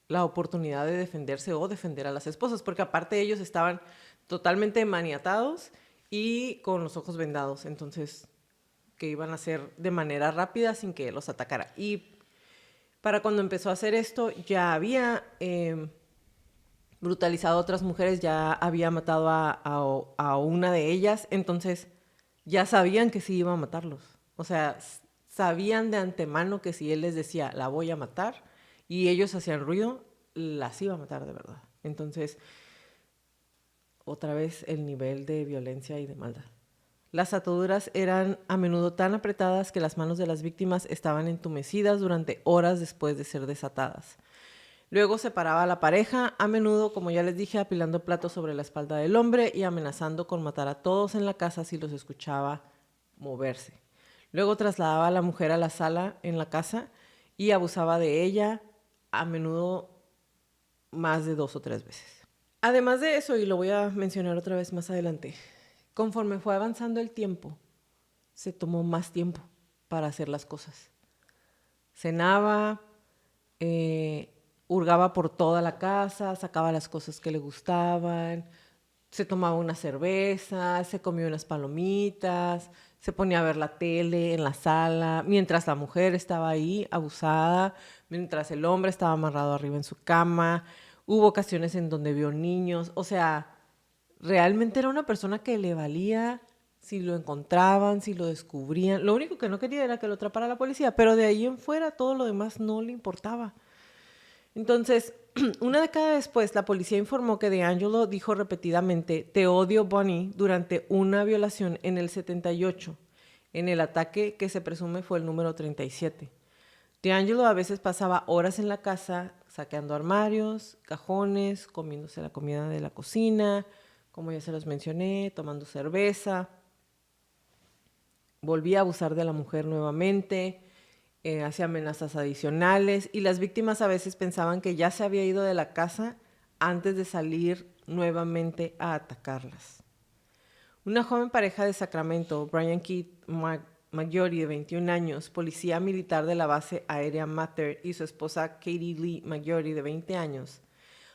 la oportunidad de defenderse o defender a las esposas, porque aparte ellos estaban totalmente maniatados y con los ojos vendados, entonces que iban a hacer de manera rápida sin que los atacara. Y para cuando empezó a hacer esto ya había brutalizado a otras mujeres, ya había matado a una de ellas, entonces ya sabían que sí iba a matarlos. O sea, sabían de antemano que si él les decía, la voy a matar, y ellos hacían ruido, las iba a matar de verdad. Entonces, otra vez el nivel de violencia y de maldad. Las ataduras eran a menudo tan apretadas que las manos de las víctimas estaban entumecidas durante horas después de ser desatadas. Luego separaba a la pareja, a menudo, como ya les dije, apilando platos sobre la espalda del hombre y amenazando con matar a todos en la casa si los escuchaba moverse. Luego trasladaba a la mujer a la sala en la casa y abusaba de ella, a menudo más de 2 o 3 veces. Además de eso, y lo voy a mencionar otra vez más adelante, conforme fue avanzando el tiempo, se tomó más tiempo para hacer las cosas. Cenaba, hurgaba por toda la casa, sacaba las cosas que le gustaban, se tomaba una cerveza, se comía unas palomitas, se ponía a ver la tele en la sala, mientras la mujer estaba ahí abusada, mientras el hombre estaba amarrado arriba en su cama. Hubo ocasiones en donde vio niños, o sea, realmente era una persona que le valía si lo encontraban, si lo descubrían. Lo único que no quería era que lo atrapara la policía, pero de ahí en fuera todo lo demás no le importaba. Entonces, una década después, la policía informó que DeAngelo dijo repetidamente, "Te odio, Bonnie", durante una violación en el 78, en el ataque que se presume fue el número 37. DeAngelo a veces pasaba horas en la casa saqueando armarios, cajones, comiéndose la comida de la cocina, como ya se los mencioné, tomando cerveza. Volvía a abusar de la mujer nuevamente, hacía amenazas adicionales y las víctimas a veces pensaban que ya se había ido de la casa antes de salir nuevamente a atacarlas. Una joven pareja de Sacramento, Brian Keith Maggiore, de 21 años, policía militar de la base aérea Mather, y su esposa Katie Lee Maggiore, de 20 años,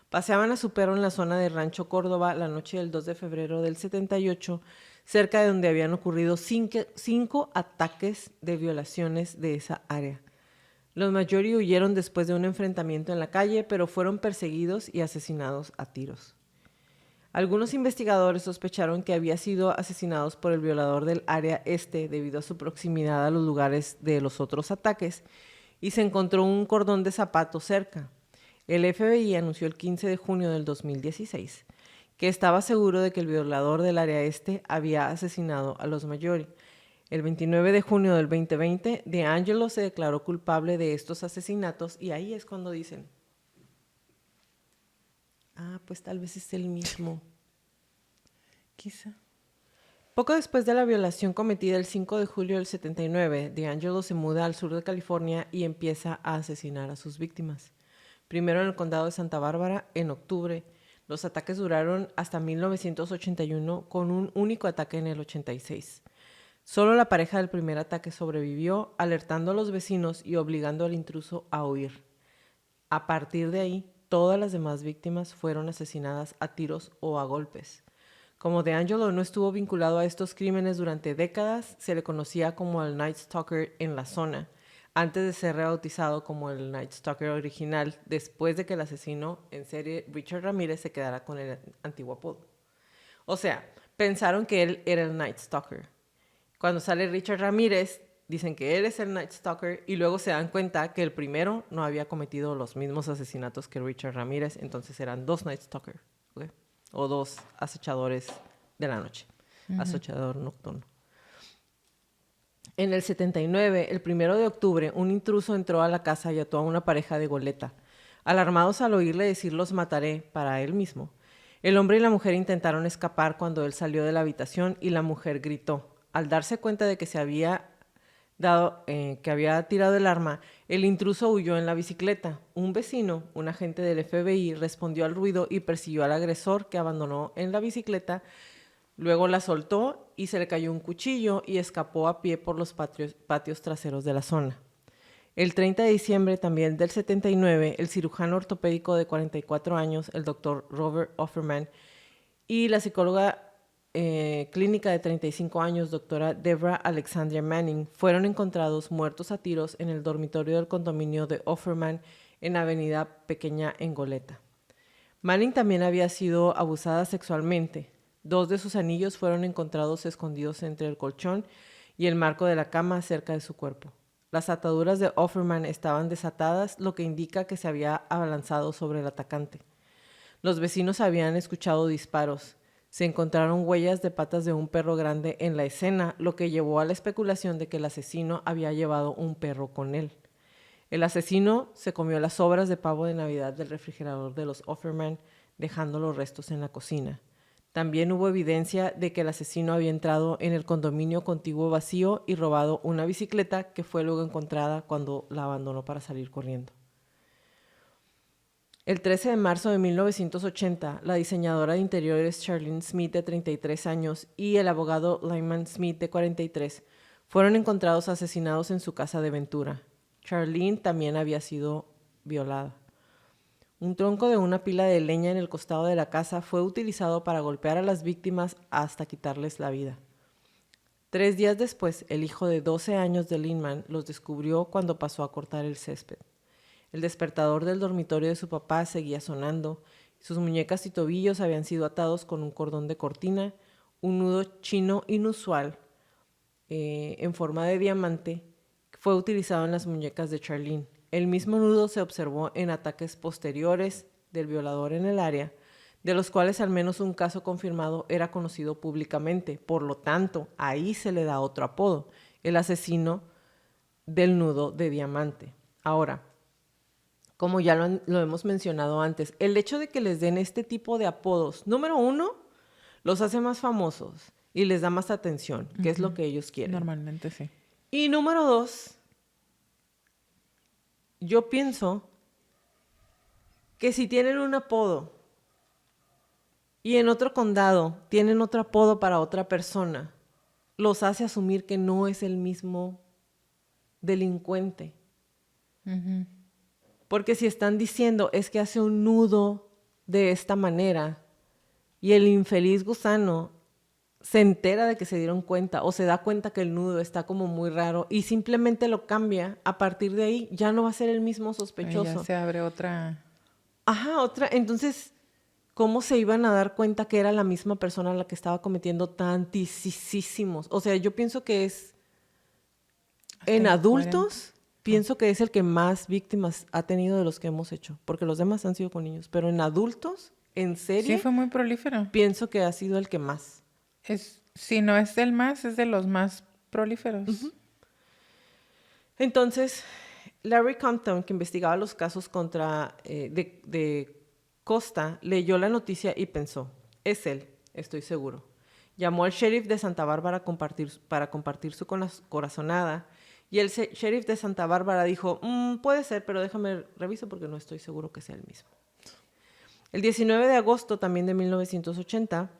paseaban a su perro en la zona de Rancho Córdoba la noche del 2 de febrero del 78, cerca de donde habían ocurrido 5 ataques de violaciones de esa área. Los Maggiore huyeron después de un enfrentamiento en la calle, pero fueron perseguidos y asesinados a tiros. Algunos investigadores sospecharon que había sido asesinados por el violador del área este debido a su proximidad a los lugares de los otros ataques, y se encontró un cordón de zapatos cerca. El FBI anunció el 15 de junio del 2016 que estaba seguro de que el violador del área este había asesinado a los Maggiore. El 29 de junio del 2020, DeAngelo se declaró culpable de estos asesinatos y ahí es cuando dicen, pues tal vez es el mismo. Quizá. Poco después de la violación cometida el 5 de julio del 79, DeAngelo se muda al sur de California y empieza a asesinar a sus víctimas. Primero en el condado de Santa Bárbara, en octubre. Los ataques duraron hasta 1981, con un único ataque en el 86. Solo la pareja del primer ataque sobrevivió, alertando a los vecinos y obligando al intruso a huir. A partir de ahí, todas las demás víctimas fueron asesinadas a tiros o a golpes. Como DeAngelo no estuvo vinculado a estos crímenes durante décadas, se le conocía como el Night Stalker en la zona, antes de ser rebautizado como el Night Stalker original, después de que el asesino en serie Richard Ramírez se quedara con el antiguo apodo. O sea, pensaron que él era el Night Stalker. Cuando sale Richard Ramírez, dicen que él es el Night Stalker y luego se dan cuenta que el primero no había cometido los mismos asesinatos que Richard Ramírez, entonces eran 2 Night Stalker, ¿okay? O 2 acechadores de la noche, acechador nocturno. En el 79, el 1 de octubre, un intruso entró a la casa y ató a una pareja de Goleta. Alarmados al oírle decir "los mataré" para él mismo, el hombre y la mujer intentaron escapar cuando él salió de la habitación y la mujer gritó. Al darse cuenta de que que había tirado el arma, el intruso huyó en la bicicleta. Un vecino, un agente del FBI, respondió al ruido y persiguió al agresor, que abandonó en la bicicleta. Luego la soltó y se le cayó un cuchillo y escapó a pie por los patios traseros de la zona. El 30 de diciembre también del 79, el cirujano ortopédico de 44 años, el doctor Robert Offerman, y la psicóloga clínica de 35 años, doctora Deborah Alexandria Manning, fueron encontrados muertos a tiros en el dormitorio del condominio de Offerman en Avenida Pequeña en Goleta. Manning también había sido abusada sexualmente. 2 de sus anillos fueron encontrados escondidos entre el colchón y el marco de la cama cerca de su cuerpo. Las ataduras de Offerman estaban desatadas, lo que indica que se había abalanzado sobre el atacante. Los vecinos habían escuchado disparos. Se encontraron huellas de patas de un perro grande en la escena, lo que llevó a la especulación de que el asesino había llevado un perro con él. El asesino se comió las sobras de pavo de Navidad del refrigerador de los Offerman, dejando los restos en la cocina. También hubo evidencia de que el asesino había entrado en el condominio contiguo vacío y robado una bicicleta que fue luego encontrada cuando la abandonó para salir corriendo. El 13 de marzo de 1980, la diseñadora de interiores Charlene Smith, de 33 años, y el abogado Lyman Smith, de 43, fueron encontrados asesinados en su casa de Ventura. Charlene también había sido violada. Un tronco de una pila de leña en el costado de la casa fue utilizado para golpear a las víctimas hasta quitarles la vida. 3 días después, el hijo de 12 años de Lyman los descubrió cuando pasó a cortar el césped. El despertador del dormitorio de su papá seguía sonando. Sus muñecas y tobillos habían sido atados con un cordón de cortina. Un nudo chino inusual en forma de diamante fue utilizado en las muñecas de Charlene. El mismo nudo se observó en ataques posteriores del violador en el área, de los cuales al menos un caso confirmado era conocido públicamente. Por lo tanto, ahí se le da otro apodo, el asesino del nudo de diamante. Ahora, como ya lo hemos mencionado antes, el hecho de que les den este tipo de apodos, número 1, los hace más famosos y les da más atención, que es lo que ellos quieren. Normalmente sí. Y número 2, yo pienso que si tienen un apodo y en otro condado tienen otro apodo para otra persona, los hace asumir que no es el mismo delincuente. Porque si están diciendo es que hace un nudo de esta manera y el infeliz gusano se entera de que se dieron cuenta o se da cuenta que el nudo está como muy raro y simplemente lo cambia, a partir de ahí ya no va a ser el mismo sospechoso. Ya se abre otra... Ajá, otra. Entonces, ¿cómo se iban a dar cuenta que era la misma persona la que estaba cometiendo tantísimos? O sea, yo pienso que es... En adultos, pienso que es el que más víctimas ha tenido de los que hemos hecho, porque los demás han sido con niños, pero en adultos, en serie... Sí, fue muy prolífero. Pienso que ha sido el que más. Si no es el más, es de los más prolíferos. Entonces, Larry Compton, que investigaba los casos de Costa, leyó la noticia y pensó, es él, estoy seguro. Llamó al sheriff de Santa Bárbara para compartir su corazonada y el sheriff de Santa Bárbara dijo, puede ser, pero déjame reviso porque no estoy seguro que sea el mismo. El 19 de agosto también de 1980,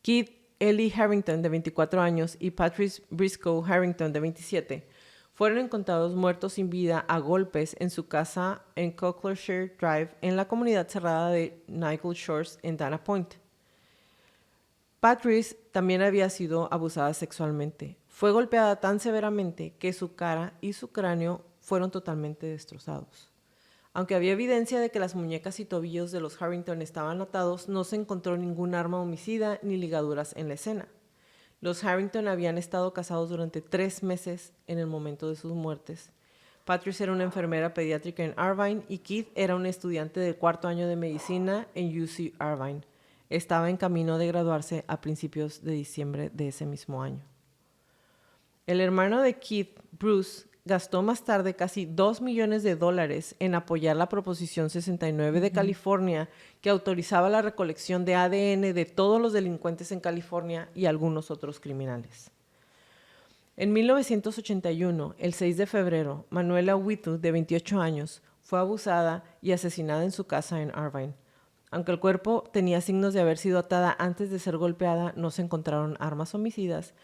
Keith Ellie Harrington, de 24 años, y Patrice Briscoe Harrington, de 27, fueron encontrados muertos sin vida a golpes en su casa en Cocklershire Drive, en la comunidad cerrada de Nickel Shores, en Dana Point. Patrice también había sido abusada sexualmente. Fue golpeada tan severamente que su cara y su cráneo fueron totalmente destrozados. Aunque había evidencia de que las muñecas y tobillos de los Harrington estaban atados, no se encontró ningún arma homicida ni ligaduras en la escena. Los Harrington habían estado casados durante 3 meses en el momento de sus muertes. Patrice era una enfermera pediátrica en Irvine y Keith era un estudiante del 4º año de medicina en UC Irvine. Estaba en camino de graduarse a principios de diciembre de ese mismo año. El hermano de Keith, Bruce, gastó más tarde casi $2 millones en apoyar la Proposición 69 de California, que autorizaba la recolección de ADN de todos los delincuentes en California y algunos otros criminales. En 1981, el 6 de febrero, Manuela Whittu, de 28 años, fue abusada y asesinada en su casa en Irvine. Aunque el cuerpo tenía signos de haber sido atada antes de ser golpeada, no se encontraron armas homicidas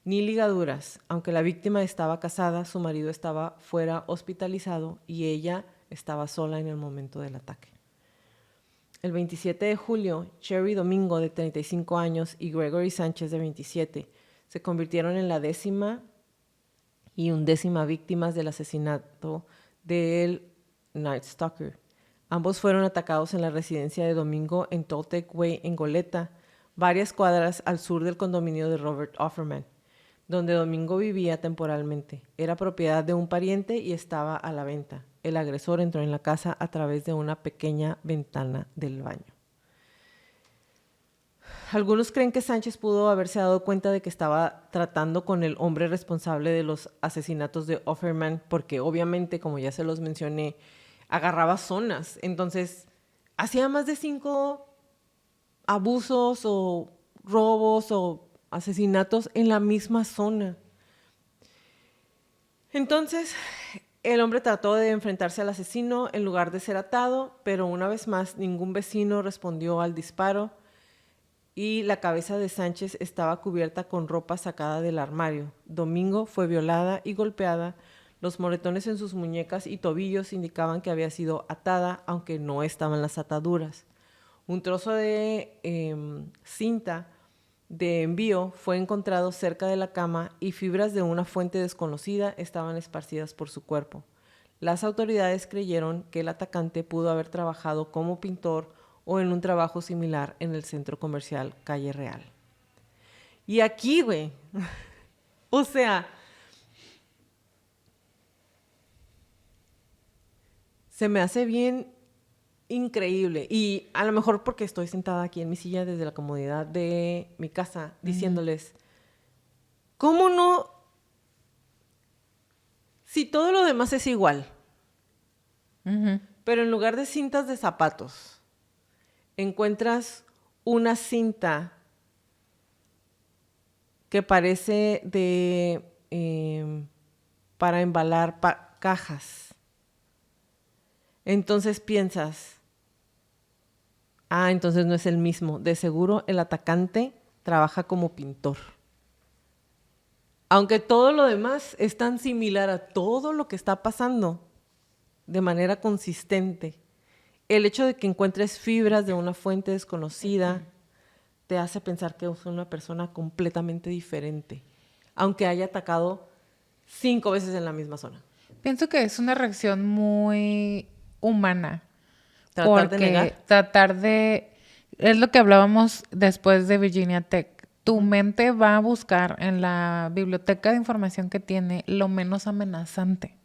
ni ligaduras. Aunque la víctima estaba casada, su marido estaba fuera hospitalizado y ella estaba sola en el momento del ataque. El 27 de julio, Cherry Domingo, de 35 años, y Gregory Sánchez, de 27, se convirtieron en la 10ª y 11ª víctimas del asesinato del Night Stalker. Ambos fueron atacados en la residencia de Domingo en Toltec Way, en Goleta, varias cuadras al sur del condominio de Robert Offerman, donde Domingo vivía temporalmente. Era propiedad de un pariente y estaba a la venta. El agresor entró en la casa a través de una pequeña ventana del baño. Algunos creen que Sánchez pudo haberse dado cuenta de que estaba tratando con el hombre responsable de los asesinatos de Offerman, porque obviamente, como ya se los mencioné, agarraba zonas. Entonces, hacía más de 5 abusos o robos o asesinatos en la misma zona. Entonces, el hombre trató de enfrentarse al asesino en lugar de ser atado, pero una vez más ningún vecino respondió al disparo y la cabeza de Sánchez estaba cubierta con ropa sacada del armario. Domingo fue violada y golpeada. Los moretones en sus muñecas y tobillos indicaban que había sido atada, aunque no estaban las ataduras. Un trozo de cinta de envío fue encontrado cerca de la cama y fibras de una fuente desconocida estaban esparcidas por su cuerpo. Las autoridades creyeron que el atacante pudo haber trabajado como pintor o en un trabajo similar en el centro comercial Calle Real. Y aquí, güey, o sea, se me hace bien increíble. Y a lo mejor porque estoy sentada aquí en mi silla desde la comodidad de mi casa, diciéndoles, ¿cómo no? Si todo lo demás es igual, pero en lugar de cintas de zapatos, encuentras una cinta que parece de para embalar cajas. Entonces piensas, entonces no es el mismo. De seguro el atacante trabaja como pintor. Aunque todo lo demás es tan similar a todo lo que está pasando de manera consistente, el hecho de que encuentres fibras de una fuente desconocida te hace pensar que es una persona completamente diferente, aunque haya atacado 5 veces en la misma zona. Pienso que es una reacción muy humana. Tratar de negar. Es lo que hablábamos después de Virginia Tech. Tu mente va a buscar en la biblioteca de información que tiene lo menos amenazante.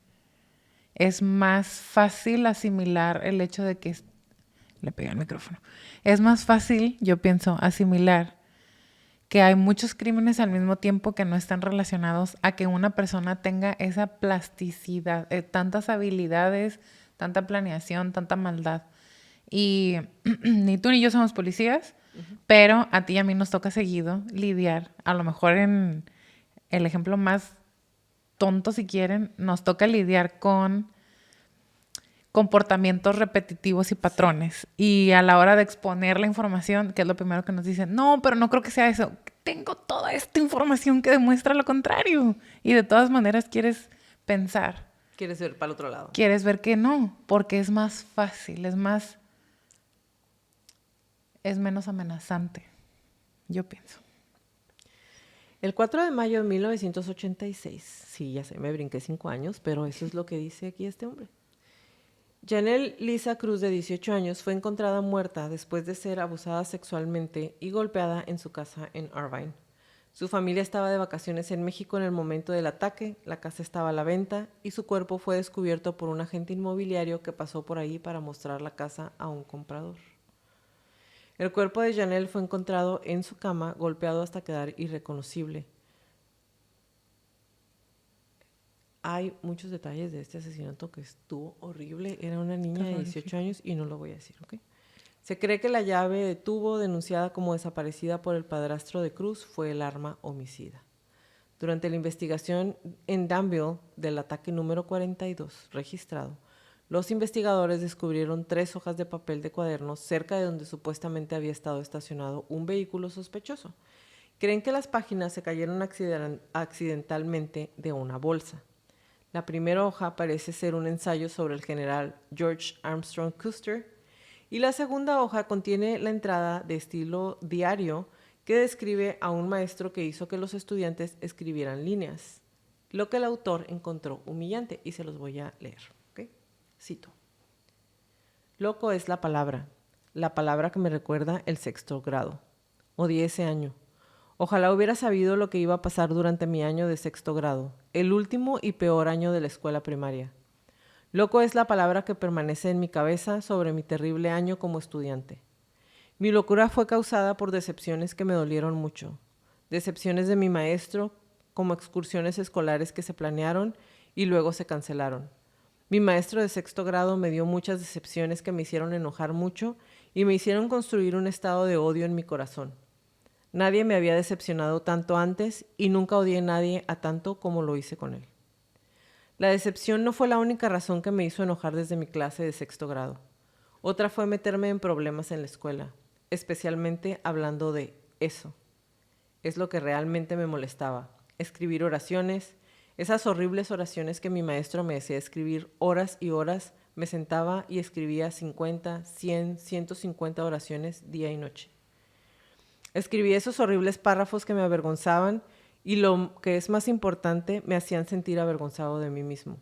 Es más fácil asimilar el hecho de que... Le pegué al micrófono. Es más fácil, yo pienso, asimilar que hay muchos crímenes al mismo tiempo que no están relacionados a que una persona tenga esa plasticidad, tantas habilidades, tanta planeación, tanta maldad. Y ni tú ni yo somos policías, pero a ti y a mí nos toca seguido lidiar. A lo mejor en el ejemplo más tonto, si quieren, nos toca lidiar con comportamientos repetitivos y patrones. Y a la hora de exponer la información, que es lo primero que nos dicen, no, pero no creo que sea eso. Tengo toda esta información que demuestra lo contrario. Y de todas maneras quieres pensar. Quieres ver para el otro lado. Quieres ver que no, porque es más fácil, es menos amenazante, yo pienso. El 4 de mayo de 1986, sí, ya sé, me brinqué 5 años, pero eso es lo que dice aquí este hombre. Janelle Lisa Cruz, de 18 años, fue encontrada muerta después de ser abusada sexualmente y golpeada en su casa en Irvine. Su familia estaba de vacaciones en México en el momento del ataque, la casa estaba a la venta y su cuerpo fue descubierto por un agente inmobiliario que pasó por ahí para mostrar la casa a un comprador. El cuerpo de Janelle fue encontrado en su cama, golpeado hasta quedar irreconocible. Hay muchos detalles de este asesinato que estuvo horrible. Era una niña de 18 años y no lo voy a decir, ¿ok? Se cree que la llave de tubo denunciada como desaparecida por el padrastro de Cruz fue el arma homicida. Durante la investigación en Danville del ataque número 42 registrado, los investigadores descubrieron 3 hojas de papel de cuadernos cerca de donde supuestamente había estado estacionado un vehículo sospechoso. Creen que las páginas se cayeron accidentalmente de una bolsa. La primera hoja parece ser un ensayo sobre el general George Armstrong Custer, y la segunda hoja contiene la entrada de estilo diario que describe a un maestro que hizo que los estudiantes escribieran líneas, lo que el autor encontró humillante, y se los voy a leer, ¿ok? Cito. Loco es la palabra que me recuerda el 6º grado. Odié ese año. Ojalá hubiera sabido lo que iba a pasar durante mi año de 6º grado, el último y peor año de la escuela primaria. Loco es la palabra que permanece en mi cabeza sobre mi terrible año como estudiante. Mi locura fue causada por decepciones que me dolieron mucho. Decepciones de mi maestro, como excursiones escolares que se planearon y luego se cancelaron. Mi maestro de 6º grado me dio muchas decepciones que me hicieron enojar mucho y me hicieron construir un estado de odio en mi corazón. Nadie me había decepcionado tanto antes y nunca odié a nadie a tanto como lo hice con él. La decepción no fue la única razón que me hizo enojar desde mi clase de 6º grado. Otra fue meterme en problemas en la escuela, especialmente hablando de eso. Es lo que realmente me molestaba. Escribir oraciones, esas horribles oraciones que mi maestro me hacía escribir horas y horas. Me sentaba y escribía 50, 100, 150 oraciones día y noche. Escribí esos horribles párrafos que me avergonzaban y, lo que es más importante, me hacían sentir avergonzado de mí mismo.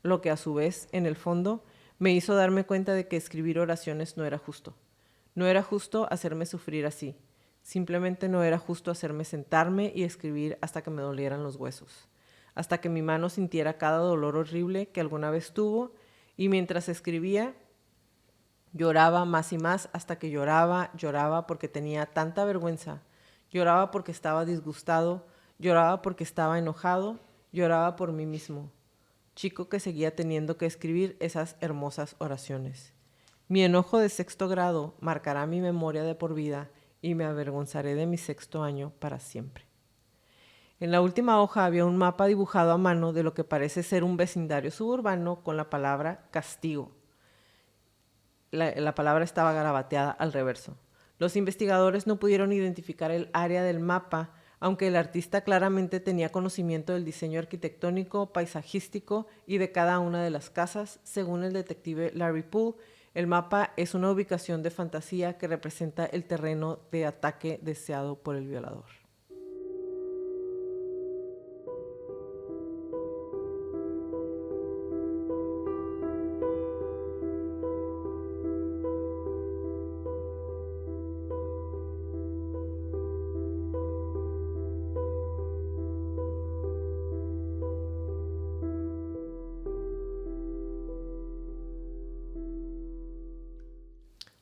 Lo que a su vez, en el fondo, me hizo darme cuenta de que escribir oraciones no era justo. No era justo hacerme sufrir así. Simplemente no era justo hacerme sentarme y escribir hasta que me dolieran los huesos. Hasta que mi mano sintiera cada dolor horrible que alguna vez tuvo, y mientras escribía, lloraba más y más hasta que lloraba porque tenía tanta vergüenza. Lloraba porque estaba disgustado, lloraba porque estaba enojado, lloraba por mí mismo. Chico que seguía teniendo que escribir esas hermosas oraciones. Mi enojo de 6º grado marcará mi memoria de por vida y me avergonzaré de mi 6º año para siempre. En la última hoja había un mapa dibujado a mano de lo que parece ser un vecindario suburbano con la palabra castigo. La palabra estaba garabateada al reverso. Los investigadores no pudieron identificar el área del mapa, aunque el artista claramente tenía conocimiento del diseño arquitectónico, paisajístico y de cada una de las casas. Según el detective Larry Poole, el mapa es una ubicación de fantasía que representa el terreno de ataque deseado por el violador.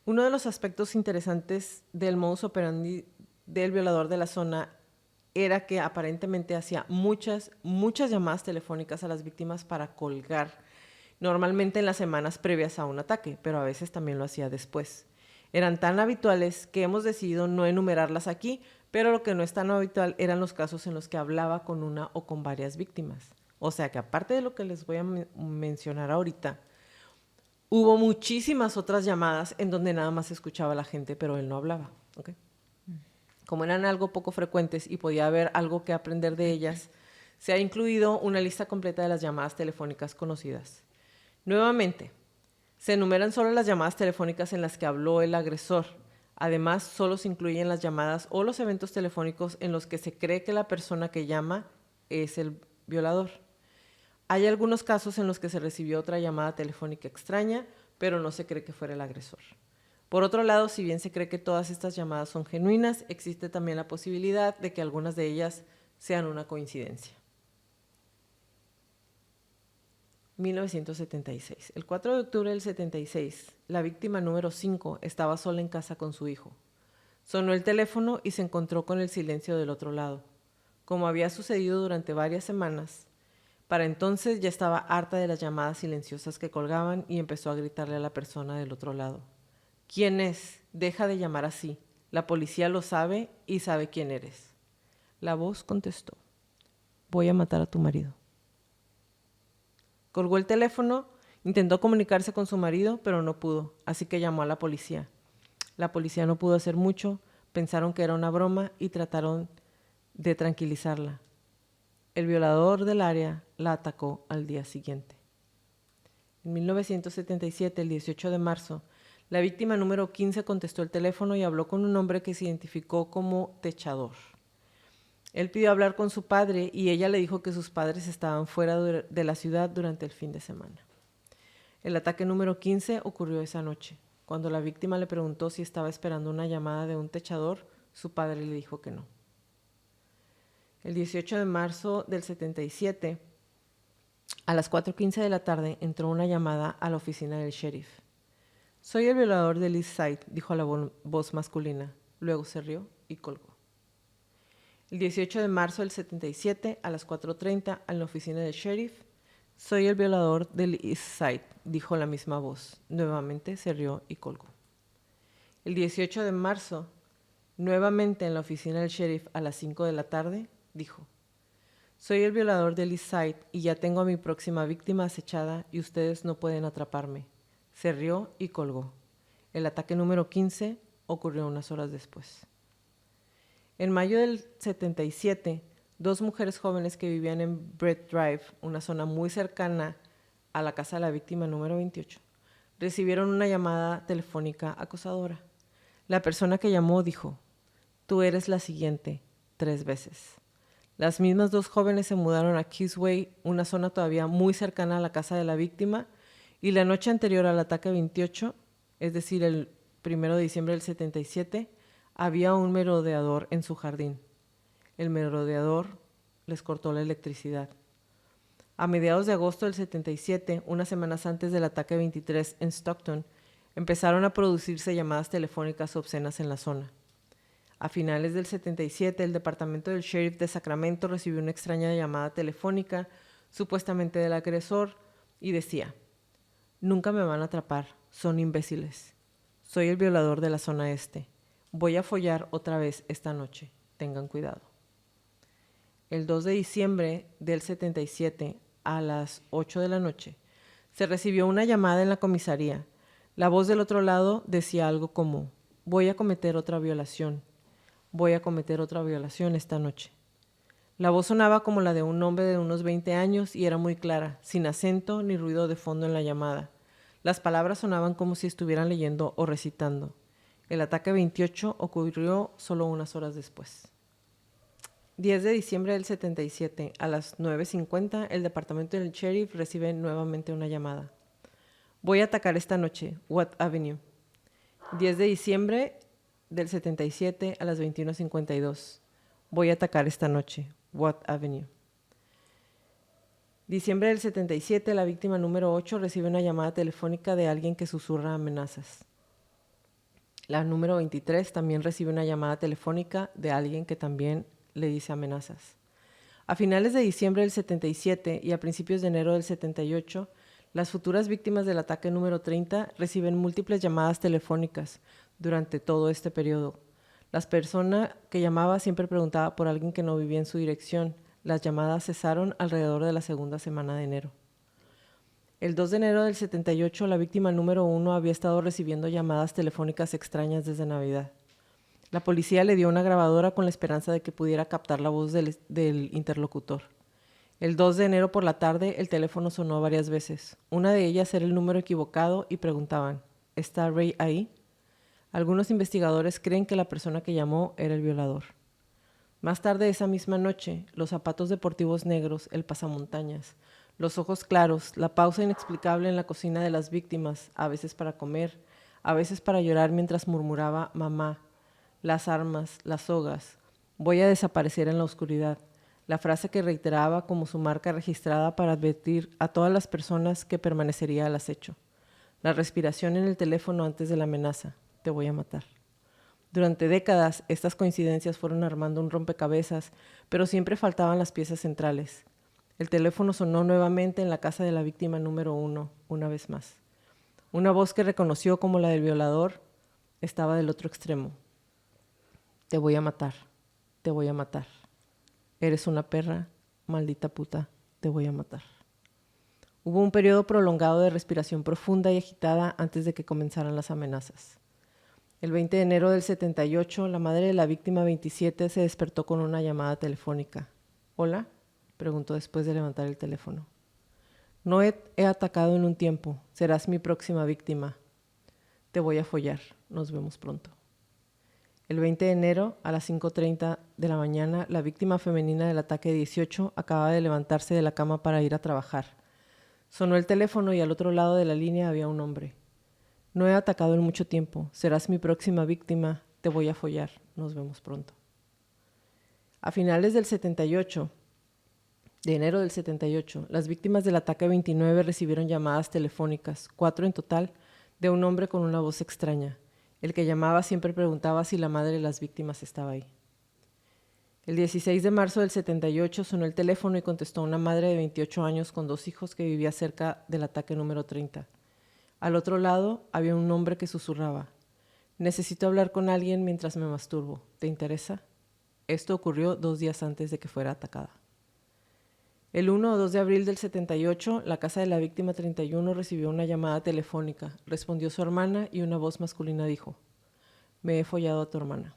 Uno de los aspectos interesantes del modus operandi del violador de la zona era que aparentemente hacía muchas llamadas telefónicas a las víctimas para colgar, normalmente en las semanas previas a un ataque, pero a veces también lo hacía después. Eran tan habituales que hemos decidido no enumerarlas aquí, pero lo que no es tan habitual eran los casos en los que hablaba con una o con varias víctimas. O sea que aparte de lo que les voy a mencionar ahorita, hubo muchísimas otras llamadas en donde nada más escuchaba a la gente, pero él no hablaba. ¿Okay? Como eran algo poco frecuentes y podía haber algo que aprender de ellas, se ha incluido una lista completa de las llamadas telefónicas conocidas. Nuevamente, se enumeran solo las llamadas telefónicas en las que habló el agresor. Además, solo se incluyen las llamadas o los eventos telefónicos en los que se cree que la persona que llama es el violador. Hay algunos casos en los que se recibió otra llamada telefónica extraña, pero no se cree que fuera el agresor. Por otro lado, si bien se cree que todas estas llamadas son genuinas, existe también la posibilidad de que algunas de ellas sean una coincidencia. 1976. El 4 de octubre del 76, la víctima número 5 estaba sola en casa con su hijo. Sonó el teléfono y se encontró con el silencio del otro lado. Como había sucedido durante varias semanas, para entonces ya estaba harta de las llamadas silenciosas que colgaban y empezó a gritarle a la persona del otro lado. ¿Quién es? Deja de llamar así. La policía lo sabe y sabe quién eres. La voz contestó: voy a matar a tu marido. Colgó el teléfono, intentó comunicarse con su marido, pero no pudo, así que llamó a la policía. La policía no pudo hacer mucho, pensaron que era una broma y trataron de tranquilizarla. El violador del área la atacó al día siguiente. En 1977, el 18 de marzo, la víctima número 15 contestó el teléfono y habló con un hombre que se identificó como techador. Él pidió hablar con su padre y ella le dijo que sus padres estaban fuera de la ciudad durante el fin de semana. El ataque número 15 ocurrió esa noche. Cuando la víctima le preguntó si estaba esperando una llamada de un techador, su padre le dijo que no. El 18 de marzo del 77, a las 4:15 de la tarde, entró una llamada a la oficina del sheriff. Soy el violador de East Side, dijo la voz masculina. Luego se rió y colgó. El 18 de marzo del 77, a las 4:30, en la oficina del sheriff. Soy el violador del East Side, dijo la misma voz. Nuevamente se rió y colgó. El 18 de marzo, nuevamente en la oficina del sheriff a las 5 de la tarde, dijo: soy el violador del East Side y ya tengo a mi próxima víctima acechada y ustedes no pueden atraparme. Se rió y colgó. El ataque número 15 ocurrió unas horas después. En mayo del 77, 2 mujeres jóvenes que vivían en Brett Drive, una zona muy cercana a la casa de la víctima número 28, recibieron una llamada telefónica acosadora. La persona que llamó dijo: tú eres la siguiente, 3 veces. Las mismas 2 jóvenes se mudaron a Kingsway, una zona todavía muy cercana a la casa de la víctima, y la noche anterior al ataque 28, es decir, el 1 de diciembre del 77, había un merodeador en su jardín. El merodeador les cortó la electricidad. A mediados de agosto del 77, unas semanas antes del ataque 23 en Stockton, empezaron a producirse llamadas telefónicas obscenas en la zona. A finales del 77, el departamento del sheriff de Sacramento recibió una extraña llamada telefónica, supuestamente del agresor, y decía: nunca me van a atrapar, son imbéciles. Soy el violador de la zona este. Voy a follar otra vez esta noche. Tengan cuidado. El 2 de diciembre del 77, a las 8 de la noche, se recibió una llamada en la comisaría. La voz del otro lado decía algo como: voy a cometer otra violación. Voy a cometer otra violación esta noche. La voz sonaba como la de un hombre de unos 20 años y era muy clara, sin acento ni ruido de fondo en la llamada. Las palabras sonaban como si estuvieran leyendo o recitando. El ataque 28 ocurrió solo unas horas después. 10 de diciembre del 77, a las 9:50, el departamento del sheriff recibe nuevamente una llamada. Voy a atacar esta noche, Watt Avenue. 10 de diciembre del 77, a las 21:52. Voy a atacar esta noche, Watt Avenue. Diciembre del 77, la víctima número 8 recibe una llamada telefónica de alguien que susurra amenazas. La número 23 también recibe una llamada telefónica de alguien que también le dice amenazas. A finales de diciembre del 77 y a principios de enero del 78, las futuras víctimas del ataque número 30 reciben múltiples llamadas telefónicas durante todo este periodo. La persona que llamaba siempre preguntaba por alguien que no vivía en su dirección. Las llamadas cesaron alrededor de la segunda semana de enero. El 2 de enero del 78, la víctima número 1 había estado recibiendo llamadas telefónicas extrañas desde Navidad. La policía le dio una grabadora con la esperanza de que pudiera captar la voz del interlocutor. El 2 de enero por la tarde, el teléfono sonó varias veces. Una de ellas era el número equivocado y preguntaban: ¿está Ray ahí? Algunos investigadores creen que la persona que llamó era el violador. Más tarde esa misma noche, los zapatos deportivos negros, el pasamontañas, los ojos claros, la pausa inexplicable en la cocina de las víctimas, a veces para comer, a veces para llorar mientras murmuraba mamá, las armas, las sogas, voy a desaparecer en la oscuridad, la frase que reiteraba como su marca registrada para advertir a todas las personas que permanecería al acecho. La respiración en el teléfono antes de la amenaza, te voy a matar. Durante décadas, estas coincidencias fueron armando un rompecabezas, pero siempre faltaban las piezas centrales. El teléfono sonó nuevamente en la casa de la víctima número 1, una vez más. Una voz que reconoció como la del violador estaba del otro extremo. Te voy a matar, te voy a matar. Eres una perra, maldita puta, te voy a matar. Hubo un periodo prolongado de respiración profunda y agitada antes de que comenzaran las amenazas. El 20 de enero del 78, la madre de la víctima 27 se despertó con una llamada telefónica. ¿Hola?, preguntó después de levantar el teléfono. No he atacado en un tiempo. Serás mi próxima víctima. Te voy a follar. Nos vemos pronto. El 20 de enero, a las 5:30 de la mañana, la víctima femenina del ataque 18 acababa de levantarse de la cama para ir a trabajar. Sonó el teléfono y al otro lado de la línea había un hombre. No he atacado en mucho tiempo. Serás mi próxima víctima. Te voy a follar. Nos vemos pronto. A finales del 78, de enero del 78, las víctimas del ataque 29 recibieron llamadas telefónicas, 4 en total, de un hombre con una voz extraña. El que llamaba siempre preguntaba si la madre de las víctimas estaba ahí. El 16 de marzo del 78 sonó el teléfono y contestó una madre de 28 años con 2 hijos que vivía cerca del ataque número 30. Al otro lado había un hombre que susurraba. Necesito hablar con alguien mientras me masturbo. ¿Te interesa? Esto ocurrió 2 días antes de que fuera atacada. El 1 o 2 de abril del 78, la casa de la víctima 31 recibió una llamada telefónica. Respondió su hermana y una voz masculina dijo, me he follado a tu hermana.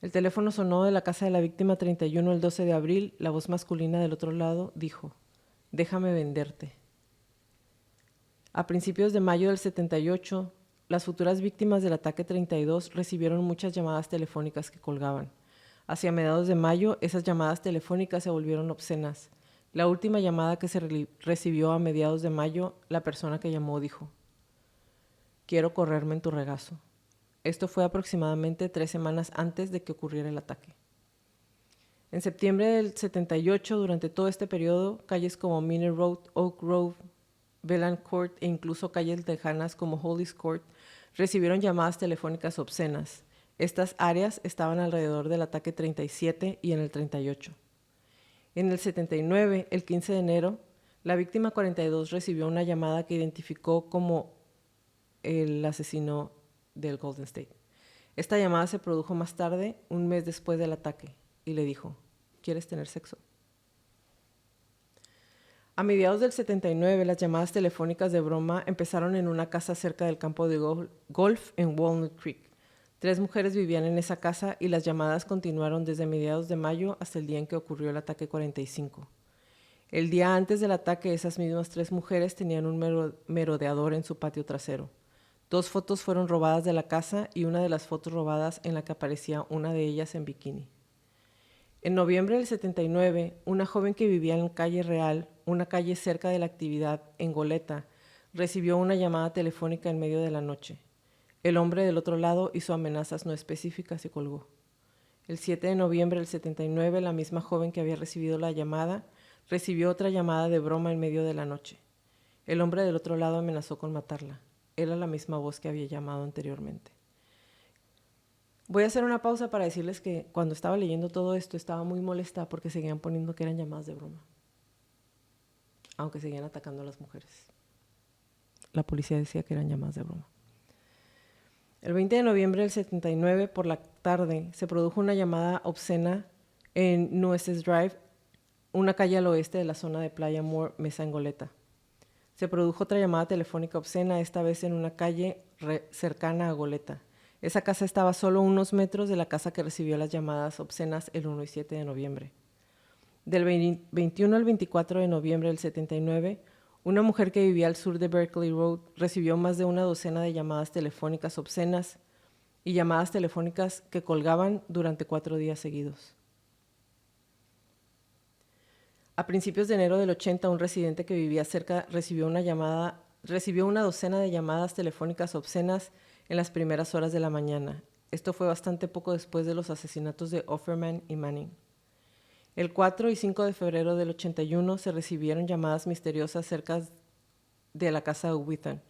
El teléfono sonó de la casa de la víctima 31 el 12 de abril. La voz masculina del otro lado dijo, déjame venderte. A principios de mayo del 78, las futuras víctimas del ataque 32 recibieron muchas llamadas telefónicas que colgaban. Hacia mediados de mayo, esas llamadas telefónicas se volvieron obscenas. La última llamada que se recibió a mediados de mayo, la persona que llamó dijo, quiero correrme en tu regazo. Esto fue aproximadamente 3 semanas antes de que ocurriera el ataque. En septiembre del 78, durante todo este periodo, calles como Miner Road, Oak Grove, Veland Court e incluso calles lejanas como Hollis Court recibieron llamadas telefónicas obscenas. Estas áreas estaban alrededor del ataque 37 y en el 38. En el 79, el 15 de enero, la víctima 42 recibió una llamada que identificó como el asesino del Golden State. Esta llamada se produjo más tarde, un mes después del ataque, y le dijo, ¿quieres tener sexo? A mediados del 79, las llamadas telefónicas de broma empezaron en una casa cerca del campo de golf en Walnut Creek. 3 mujeres vivían en esa casa y las llamadas continuaron desde mediados de mayo hasta el día en que ocurrió el ataque 45. El día antes del ataque, esas mismas 3 mujeres tenían un merodeador en su patio trasero. 2 fotos fueron robadas de la casa y una de las fotos robadas en la que aparecía una de ellas en bikini. En noviembre del 79, una joven que vivía en Calle Real, una calle cerca de la actividad en Goleta, recibió una llamada telefónica en medio de la noche. El hombre del otro lado hizo amenazas no específicas y colgó. El 7 de noviembre del 79, la misma joven que había recibido la llamada, recibió otra llamada de broma en medio de la noche. El hombre del otro lado amenazó con matarla. Era la misma voz que había llamado anteriormente. Voy a hacer una pausa para decirles que cuando estaba leyendo todo esto estaba muy molesta porque seguían poniendo que eran llamadas de broma, aunque seguían atacando a las mujeres. La policía decía que eran llamadas de broma. El 20 de noviembre del 79, por la tarde, se produjo una llamada obscena en Nueces Drive, una calle al oeste de la zona de Playa Moore, Mesa en Goleta. Se produjo otra llamada telefónica obscena, esta vez en una calle cercana a Goleta. Esa casa estaba solo unos metros de la casa que recibió las llamadas obscenas el 1 y 7 de noviembre. Del 21 al 24 de noviembre del 79, una mujer que vivía al sur de Berkeley Road recibió más de una docena de llamadas telefónicas obscenas y llamadas telefónicas que colgaban durante 4 días seguidos. A principios de enero del 80, un residente que vivía cerca recibió una llamada recibió una docena de llamadas telefónicas obscenas en las primeras horas de la mañana. Esto fue bastante poco después de los asesinatos de Offerman y Manning. El 4 y 5 de febrero del 81 se recibieron llamadas misteriosas cerca de la casa de Wheaton.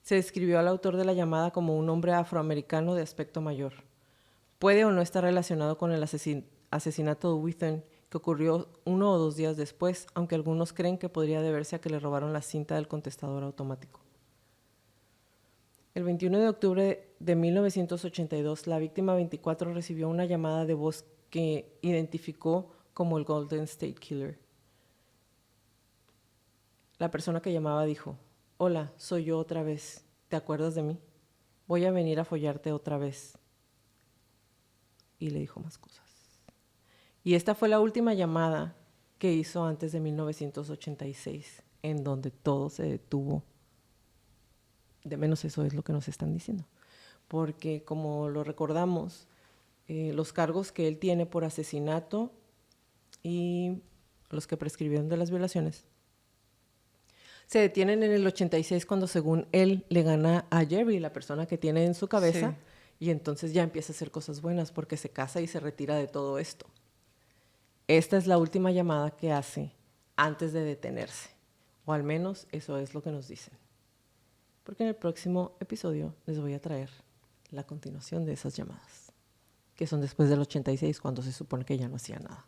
Se describió al autor de la llamada como un hombre afroamericano de aspecto mayor. Puede o no estar relacionado con el asesinato de Wheaton, que ocurrió 1 o 2 días después, aunque algunos creen que podría deberse a que le robaron la cinta del contestador automático. El 21 de octubre de 1982, la víctima 24 recibió una llamada de voz que identificó como el Golden State Killer. La persona que llamaba dijo: «Hola, soy yo otra vez. ¿Te acuerdas de mí? Voy a venir a follarte otra vez». Y le dijo más cosas. Y esta fue la última llamada que hizo antes de 1986, en donde todo se detuvo. De menos eso es lo que nos están diciendo. Porque, como lo recordamos, los cargos que él tiene por asesinato y los que prescribieron de las violaciones se detienen en el 86, cuando según él le gana a Jerry, la persona que tiene en su cabeza, sí. Y entonces ya empieza a hacer cosas buenas porque se casa y se retira de todo esto. Esta es la última llamada que hace antes de detenerse, o al menos eso es lo que nos dicen. Porque en el próximo episodio les voy a traer la continuación de esas llamadas, que son después del 86, cuando se supone que ya no hacía nada.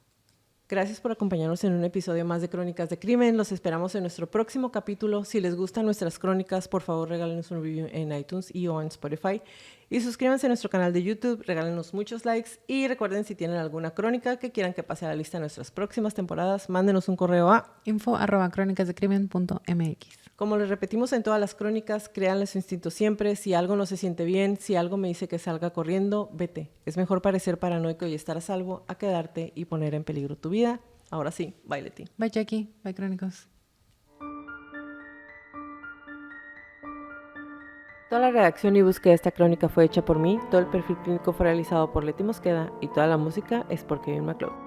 Gracias por acompañarnos en un episodio más de Crónicas de Crimen. Los esperamos en nuestro próximo capítulo. Si les gustan nuestras crónicas, por favor regálenos un review en iTunes y o en Spotify. Y suscríbanse a nuestro canal de YouTube, regálenos muchos likes. Y recuerden, si tienen alguna crónica que quieran que pase a la lista de nuestras próximas temporadas, mándenos un correo a info@cronicasdecrimen.mx. Como les repetimos en todas las crónicas, créanle su instinto siempre. Si algo no se siente bien, si algo me dice que salga corriendo, vete. Es mejor parecer paranoico y estar a salvo a quedarte y poner en peligro tu vida. Ahora sí, bye Leti. Bye Jackie, bye Crónicos. Toda la redacción y búsqueda de esta crónica fue hecha por mí, todo el perfil clínico fue realizado por Leti Mosqueda y toda la música es por Kevin MacLeod.